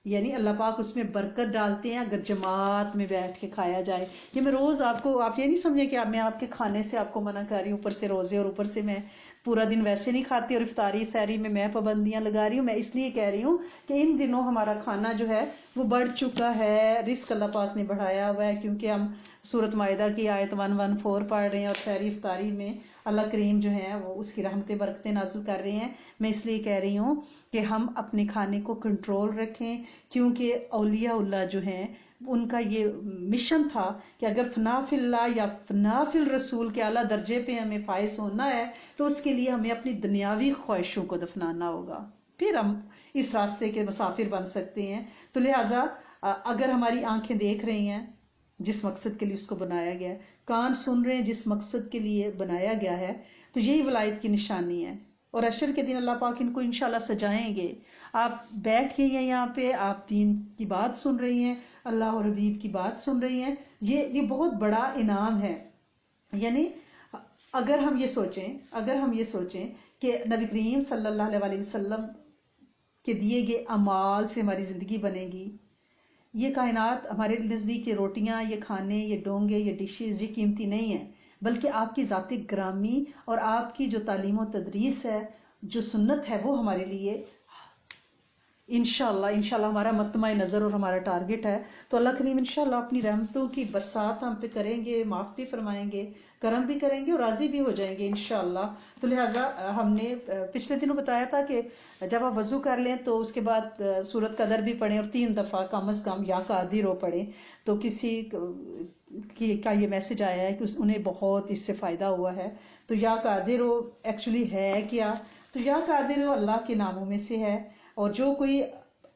یعنی اللہ پاک اس میں برکت ڈالتے ہیں اگر جماعت میں بیٹھ کے کھایا جائے. یہ میں روز آپ یہ نہیں سمجھے کہ میں آپ کے کھانے سے آپ کو منع کر رہی ہوں، اوپر سے روزے اور اوپر سے میں پورا دن ویسے نہیں کھاتی اور افطاری سحری میں پابندیاں لگا رہی ہوں. میں اس لیے کہہ رہی ہوں کہ ان دنوں ہمارا کھانا جو ہے وہ بڑھ چکا ہے، رزق اللہ پاک نے بڑھایا ہوا ہے، کیونکہ ہم سورۃ مائدہ کی آیت 114 پڑھ رہے ہیں اور سحری افطاری میں اللہ کریم جو ہے وہ اس کی رحمتیں برکتیں نازل کر رہے ہیں. میں اس لیے کہہ رہی ہوں کہ ہم اپنے کھانے کو کنٹرول رکھیں، کیونکہ اولیاء اللہ جو ہیں ان کا یہ مشن تھا کہ اگر فنا فی اللہ یا فنا فی الرسول کے اعلیٰ درجے پہ ہمیں فائز ہونا ہے تو اس کے لیے ہمیں اپنی دنیاوی خواہشوں کو دفنانا ہوگا، پھر ہم اس راستے کے مسافر بن سکتے ہیں. تو لہٰذا اگر ہماری آنکھیں دیکھ رہی ہیں جس مقصد کے لیے اس کو بنایا گیا ہے، کان سن رہے ہیں جس مقصد کے لیے بنایا گیا ہے، تو یہی ولایت کی نشانی ہے. اور حشر کے دن اللہ پاک ان کو انشاءاللہ سجائیں گے. آپ بیٹھ کے یہاں پہ آپ دین کی بات سن رہی ہیں، اللہ اور حبیب کی بات سن رہی ہیں، یہ بہت بڑا انعام ہے. یعنی اگر ہم یہ سوچیں کہ نبی کریم صلی اللہ علیہ وسلم کے دیے گئے اعمال سے ہماری زندگی بنے گی، یہ کائنات ہمارے نزدیک یہ روٹیاں، یہ کھانے، یہ ڈونگے، یہ ڈشز، یہ قیمتی نہیں ہیں، بلکہ آپ کی ذات گرامی اور آپ کی جو تعلیم و تدریس ہے، جو سنت ہے، وہ ہمارے لیے انشاءاللہ ہمارا مطمع نظر اور ہمارا ٹارگٹ ہے. تو اللہ کریم انشاءاللہ اپنی رحمتوں کی برسات ہم پہ کریں گے، معاف بھی فرمائیں گے، کرم بھی کریں گے اور راضی بھی ہو جائیں گے انشاءاللہ. تو لہٰذا ہم نے پچھلے دنوں بتایا تھا کہ جب آپ وضو کر لیں تو اس کے بعد سورۃ قدر بھی پڑھیں اور 3 دفعہ کم از کم یا قادر ہو پڑھیں. تو کسی کا یہ میسج آیا ہے کہ انہیں بہت اس سے فائدہ ہوا ہے. تو یا قادر ہو ایکچولی ہے کیا؟ تو یا قادر ہو اللہ کے ناموں میں سے ہے، اور جو کوئی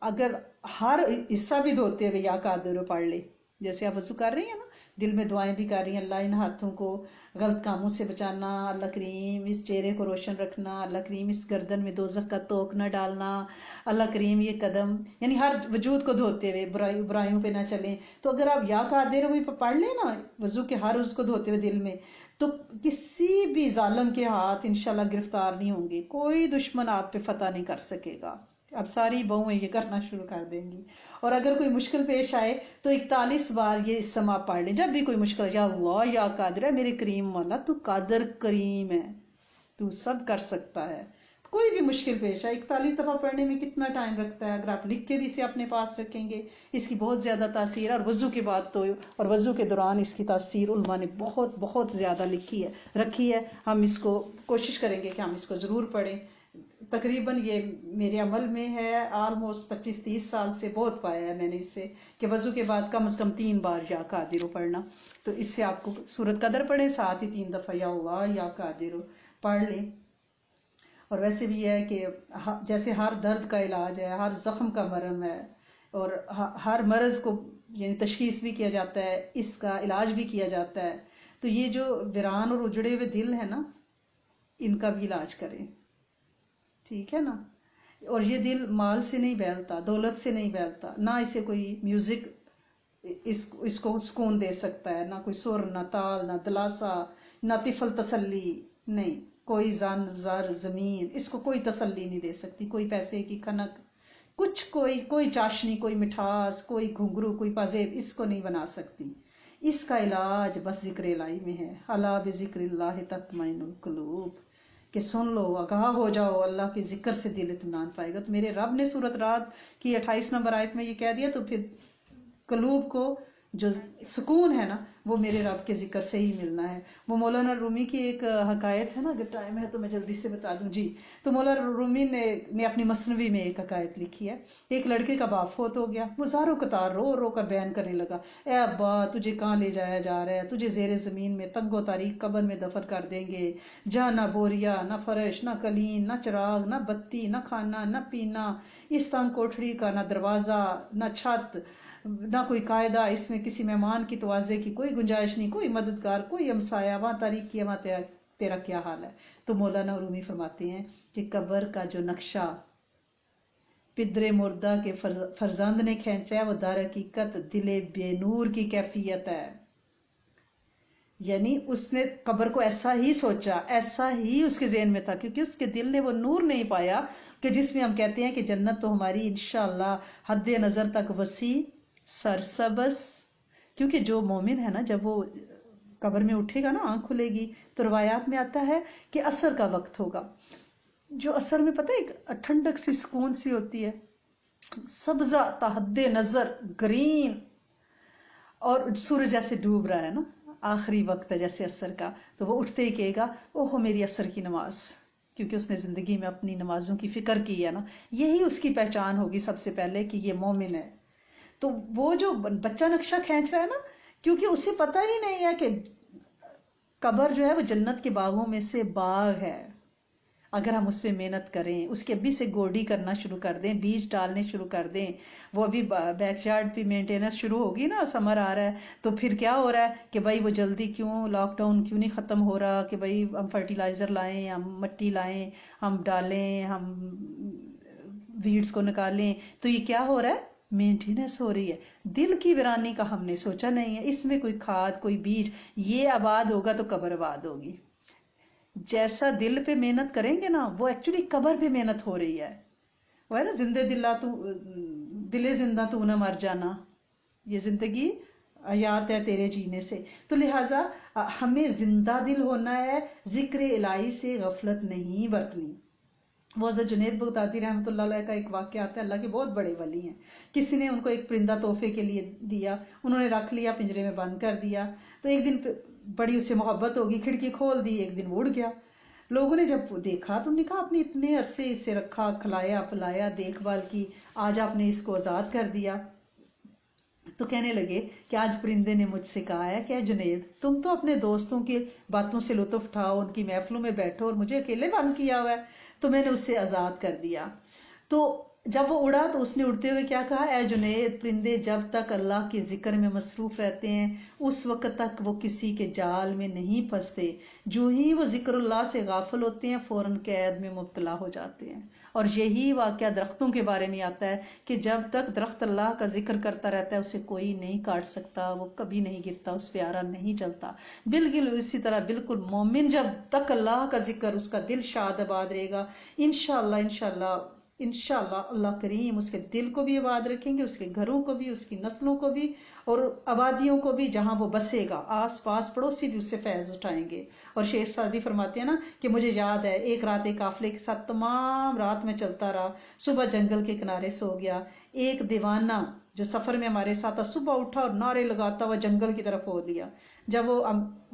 اگر ہر حصہ بھی دھوتے ہوئے یا قادر پڑھ لے، جیسے آپ وضو کر رہی ہیں نا، دل میں دعائیں بھی کر رہی ہیں، اللہ ان ہاتھوں کو غلط کاموں سے بچانا، اللہ کریم اس چہرے کو روشن رکھنا، اللہ کریم اس گردن میں دوزخ کا توق نہ ڈالنا، اللہ کریم یہ قدم، یعنی ہر وجود کو دھوتے ہوئے برائیوں پہ نہ چلیں. تو اگر آپ یا قادر ہوئی پڑھ لیں نا وضو کے ہر اس کو دھوتے ہوئے دل میں، تو کسی بھی ظالم کے ہاتھ انشاءاللہ گرفتار نہیں ہوں گے، کوئی دشمن آپ پہ فتح نہیں کر سکے گا. اب ساری بہویں یہ کرنا شروع کر دیں گی. اور اگر کوئی مشکل پیش آئے تو 41 بار یہ سما پڑھ لیں. جب بھی کوئی مشکل، یا اللہ یا قادر ہے، میرے کریم والا تو قادر کریم ہے، تو سب کر سکتا ہے. کوئی بھی مشکل پیش آئے 41 دفعہ پڑھنے میں کتنا ٹائم رکھتا ہے؟ اگر آپ لکھ کے بھی اسے اپنے پاس رکھیں گے اس کی بہت زیادہ تاثیر ہے. اور وضو کے بعد تو اور وضو کے دوران اس کی تاثیر علماء نے بہت بہت زیادہ رکھی ہے. ہم اس کو کوشش کریں گے کہ ہم اس کو ضرور پڑھیں. تقریباً یہ میرے عمل میں ہے، آلموسٹ 25-30 سال سے بہت پایا ہے میں نے اس سے کہ وضو کے بعد کم از کم 3 بار یا قادر پڑھنا. تو اس سے آپ کو سورۃ قدر پڑھیں، ساتھ ہی 3 دفعہ یا اللہ یا قادر پڑھ لیں. اور ویسے بھی یہ ہے کہ جیسے ہر درد کا علاج ہے، ہر زخم کا مرہم ہے، اور ہر مرض کو یعنی تشخیص بھی کیا جاتا ہے، اس کا علاج بھی کیا جاتا ہے. تو یہ جو ویران اور اجڑے ہوئے دل ہے نا، ان کا بھی علاج کریں، ٹھیک ہے نا. اور یہ دل مال سے نہیں بہلتا، دولت سے نہیں بہلتا، نہ اسے کوئی میوزک اس کو سکون دے سکتا ہے، نہ کوئی سر، نہ تال، نہ دلاسا، نہ طفل تسلی، نہیں کوئی زن زر زمین اس کو کوئی تسلی نہیں دے سکتی، کوئی پیسے کی کھنک، کچھ کوئی چاشنی، کوئی مٹھاس، کوئی گھنگرو، کوئی پازیب اس کو نہیں بنا سکتی. اس کا علاج بس ذکر الہی میں ہے. الا بذکر اللہ تطمئن القلوب، کہ سن لو، آگاہ ہو جاؤ، اللہ کے ذکر سے دل اطمینان پائے گا. تو میرے رب نے سورۃ رعد کی 28 نمبر آیت میں یہ کہہ دیا، تو پھر قلوب کو جو سکون ہے نا وہ میرے رب کے ذکر سے ہی ملنا ہے. وہ مولانا رومی کی ایک حکایت ہے نا، اگر ٹائم ہے تو میں جلدی سے بتا دوں. جی، تو مولانا رومی نے اپنی مثنوی میں ایک حکایت لکھی ہے. ایک لڑکے کا باپ فوت ہو گیا، وہ زاروں قطار رو رو کر بیان کرنے لگا، اے ابا تجھے کہاں لے جایا جا رہا ہے؟ تجھے زیر زمین میں تنگ و تاریک قبر میں دفن کر دیں گے، جہاں نہ بوریا، نہ فرش، نہ قلین، نہ چراغ، نہ بتی، نہ کھانا، نہ پینا، اس تنگ کوٹھڑی کا نہ دروازہ، نہ چھت، نہ کوئی قاعدہ، اس میں کسی مہمان کی توازے کی کوئی گنجائش نہیں، کوئی مددگار، کوئی ہمسایہ، وہاں تاریکی ہے، وہاں تیرا کیا حال ہے؟ تو مولانا رومی فرماتے ہیں کہ قبر کا جو نقشہ پدر مردہ کے فرزند نے کھینچا ہے، وہ در حقیقت دل بے نور کی کیفیت ہے. یعنی اس نے قبر کو ایسا ہی سوچا، ایسا ہی اس کے ذہن میں تھا، کیونکہ اس کے دل نے وہ نور نہیں پایا کہ جس میں ہم کہتے ہیں کہ جنت تو ہماری انشاءاللہ حد نظر تک وسیع، سرسبز. کیونکہ جو مومن ہے نا، جب وہ قبر میں اٹھے گا نا، آنکھ کھلے گی، تو روایات میں آتا ہے کہ عصر کا وقت ہوگا. جو عصر میں پتہ ہے ایک ٹھنڈک سی، سکون سی ہوتی ہے، سبزہ تحد نظر، گرین، اور سورج جیسے ڈوب رہا ہے نا، آخری وقت ہے جیسے عصر کا، تو وہ اٹھتے ہی کہے گا اوہ میری عصر کی نماز، کیونکہ اس نے زندگی میں اپنی نمازوں کی فکر کی ہے نا. یہی اس کی پہچان ہوگی سب سے پہلے کہ یہ مومن ہے. تو وہ جو بچہ نقشہ کھینچ رہا ہے نا، کیونکہ اسے پتہ ہی نہیں ہے کہ قبر جو ہے وہ جنت کے باغوں میں سے باغ ہے. اگر ہم اس پہ محنت کریں، اس کے ابھی سے گوڈی کرنا شروع کر دیں، بیج ڈالنے شروع کر دیں، وہ ابھی بیک یارڈ پہ مینٹیننس شروع ہوگی نا، سمر آ رہا ہے تو پھر کیا ہو رہا ہے کہ بھائی وہ جلدی کیوں، لاک ڈاؤن کیوں نہیں ختم ہو رہا کہ بھائی ہم فرٹیلائزر لائیں، ہم مٹی لائیں، ہم ڈالیں، ہم ویڈز کو نکالیں. تو یہ کیا ہو رہا ہے؟ مینٹیننس ہو رہی ہے. دل کی ویرانی کا ہم نے سوچا نہیں ہے، اس میں کوئی کھاد، کوئی بیج، یہ آباد ہوگا تو قبر آباد ہوگی. جیسا دل پہ محنت کریں گے نا، وہ ایکچولی قبر پہ محنت ہو رہی ہے. وہ ہے نا، زندے دلہ تو دلے زندہ تو نہ مر جانا، یہ زندگی حیات ہے تیرے جینے سے. تو لہٰذا ہمیں زندہ دل ہونا ہے، ذکر الہی سے غفلت نہیں برتنی. وہ حضرت جنید بغدادی رحمۃ اللہ علیہ کا ایک واقعہ آتا ہے، اللہ کے بہت بڑے ولی ہیں. کسی نے ان کو ایک پرندہ تحفے کے لیے دیا، انہوں نے رکھ لیا، پنجرے میں بند کر دیا. تو ایک دن بڑی اسے محبت ہوگی، کھڑکی کھول دی، ایک دن وہ اڑ گیا. لوگوں نے جب دیکھا تو انہوں نے کہا آپ نے اتنے عرصے اسے رکھا، کھلایا پلایا، دیکھ بھال کی، آج آپ نے اس کو آزاد کر دیا. تو کہنے لگے کہ آج پرندے نے مجھ سے کہا ہے کہ جنید تم تو اپنے دوستوں کی باتوں سے لطف اٹھاؤ، ان کی محفلوں میں بیٹھو، اور مجھے اکیلے بند کیا ہوا ہے. تو میں نے اسے آزاد کر دیا. تو جب وہ اڑا تو اس نے اڑتے ہوئے کیا کہا، اے جنید، پرندے جب تک اللہ کے ذکر میں مصروف رہتے ہیں اس وقت تک وہ کسی کے جال میں نہیں پھنستے، جو ہی وہ ذکر اللہ سے غافل ہوتے ہیں فوراً قید میں مبتلا ہو جاتے ہیں. اور یہی واقعہ درختوں کے بارے میں آتا ہے کہ جب تک درخت اللہ کا ذکر کرتا رہتا ہے اسے کوئی نہیں کاٹ سکتا، وہ کبھی نہیں گرتا، اس پہ آرا نہیں چلتا. بالکل اسی طرح بالکل مومن جب تک اللہ کا ذکر، اس کا دل شاد آباد رہے گا، انشاءاللہ انشاءاللہ انشاءاللہ اللہ کریم اس کے دل کو بھی آباد رکھیں گے، اس کے گھروں کو بھی، اس کی نسلوں کو بھی، اور آبادیوں کو بھی جہاں وہ بسے گا، آس پاس پڑوسی بھی اس سے فیض اٹھائیں گے. اور شیخ سعدی فرماتے ہیں نا کہ مجھے یاد ہے ایک رات ایک قافلے کے ساتھ تمام رات میں چلتا رہا، صبح جنگل کے کنارے سو گیا. ایک دیوانہ جو سفر میں ہمارے ساتھ تھا صبح اٹھا اور نعرے لگاتا ہوا جنگل کی طرف ہو دیا. جب وہ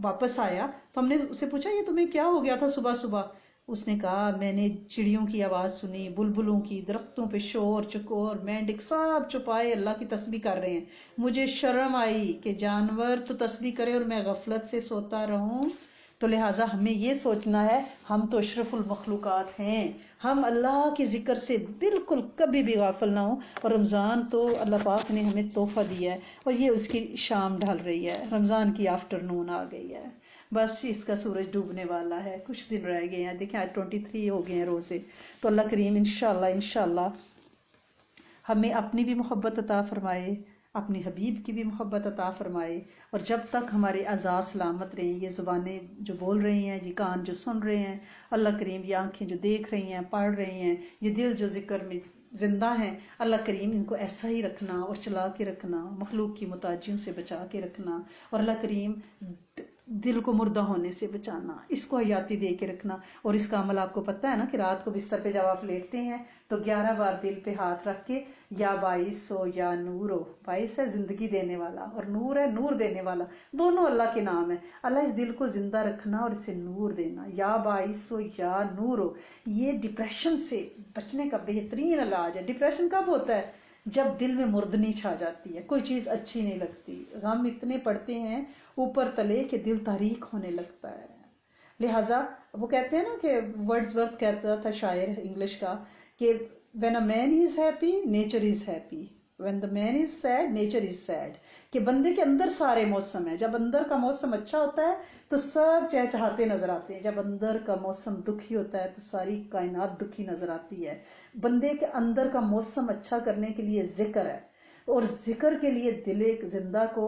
واپس آیا تو ہم نے اسے پوچھا یہ تمہیں کیا ہو گیا تھا صبح صبح؟ اس نے کہا میں نے چڑیوں کی آواز سنی، بلبلوں کی، درختوں پہ شور چکور، مینڈک سب چھپائے اللہ کی تسبیح کر رہے ہیں. مجھے شرم آئی کہ جانور تو تسبیح کرے اور میں غفلت سے سوتا رہوں. تو لہٰذا ہمیں یہ سوچنا ہے ہم تو اشرف المخلوقات ہیں، ہم اللہ کے ذکر سے بالکل کبھی بھی غافل نہ ہوں. اور رمضان تو اللہ پاک نے ہمیں تحفہ دیا ہے، اور یہ اس کی شام ڈھل رہی ہے، رمضان کی آفٹر نون آ گئی ہے. بس اس کا سورج ڈوبنے والا ہے، کچھ دن رہ گئے ہیں، دیکھیں آج 23 ہو گئے ہیں روزے. تو اللہ کریم انشاءاللہ ہمیں اپنی بھی محبت عطا فرمائے، اپنے حبیب کی بھی محبت عطا فرمائے. اور جب تک ہمارے اعضاء سلامت رہیں، یہ زبانیں جو بول رہی ہیں، یہ کان جو سن رہے ہیں، اللہ کریم یہ آنکھیں جو دیکھ رہی ہیں، پڑھ رہی ہیں، یہ دل جو ذکر میں زندہ ہیں، اللہ کریم ان کو ایسا ہی رکھنا اور چلا کے رکھنا، مخلوق کی محتاجیوں سے بچا کے رکھنا. اور اللہ کریم دل کو مردہ ہونے سے بچانا، اس کو حیاتی دے کے رکھنا. اور اس کا عمل آپ کو پتہ ہے نا کہ رات کو بستر پہ جب آپ لیٹتے ہیں تو 11 بار دل پہ ہاتھ رکھ کے یا باعث ہو یا نور ہو، باعث ہے زندگی دینے والا اور نور ہے نور دینے والا، دونوں اللہ کے نام ہے. اللہ اس دل کو زندہ رکھنا اور اسے نور دینا، یا باعث ہو یا نور ہو. یہ ڈپریشن سے بچنے کا بہترین علاج ہے. ڈپریشن کب ہوتا ہے؟ جب دل میں مردنی چھا جاتی ہے، کوئی چیز اچھی نہیں لگتی، غم اتنے پڑتے ہیں اوپر تلے کہ دل تاریک ہونے لگتا ہے. لہٰذا وہ کہتے ہیں نا کہ ورڈز ورتھ کہتا تھا شاعر انگلش کا کہ when a man is happy nature is happy, when the man is sad nature is sad. کہ بندے کے اندر سارے موسم ہیں، جب اندر کا موسم اچھا ہوتا ہے تو سب چہچہاتے نظر آتے ہیں، جب اندر کا موسم دکھی ہوتا ہے تو ساری کائنات دکھی نظر آتی ہے. بندے کے اندر کا موسم اچھا کرنے کے لیے ذکر ہے، اور ذکر کے لیے دل ایک زندہ کو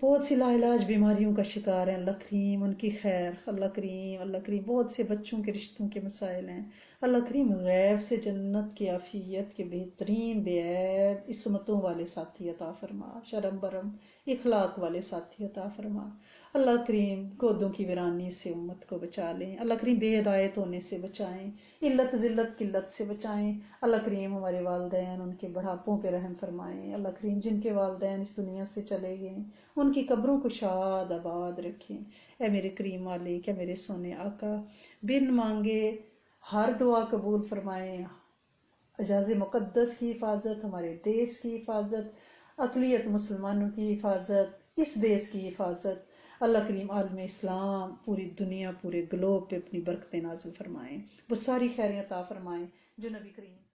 بہت سی لاعلاج بیماریوں کا شکار ہیں، اللہ کریم ان کی خیر، اللہ کریم بہت سے بچوں کے رشتوں کے مسائل ہیں، اللہ کریم غیب سے جنت کی عافیت کے بہترین بے عیب عصمتوں والے ساتھی عطا فرما، شرم برم اخلاق والے ساتھی عطا فرما، اللہ کریم گودوں کی ویرانی سے امت کو بچا لیں، اللہ کریم بے ہدایت ہونے سے بچائیں، علت ذلت قلت سے بچائیں، اللہ کریم ہمارے والدین ان کے بڑھاپوں پہ رحم فرمائیں، اللہ کریم جن کے والدین اس دنیا سے چلے گئے ان کی قبروں کو شاد آباد رکھیں، اے میرے کریم مالک، اے میرے سونے آقا، بن مانگے ہر دعا قبول فرمائیں، اجاز مقدس کی حفاظت، ہمارے دیس کی حفاظت، اقلیت مسلمانوں کی حفاظت، اس دیس کی حفاظت، اللہ کریم عالم اسلام پوری دنیا پورے گلوب پہ اپنی برکتیں نازل فرمائیں، وہ ساری خیریت عطا فرمائیں جو نبی کریم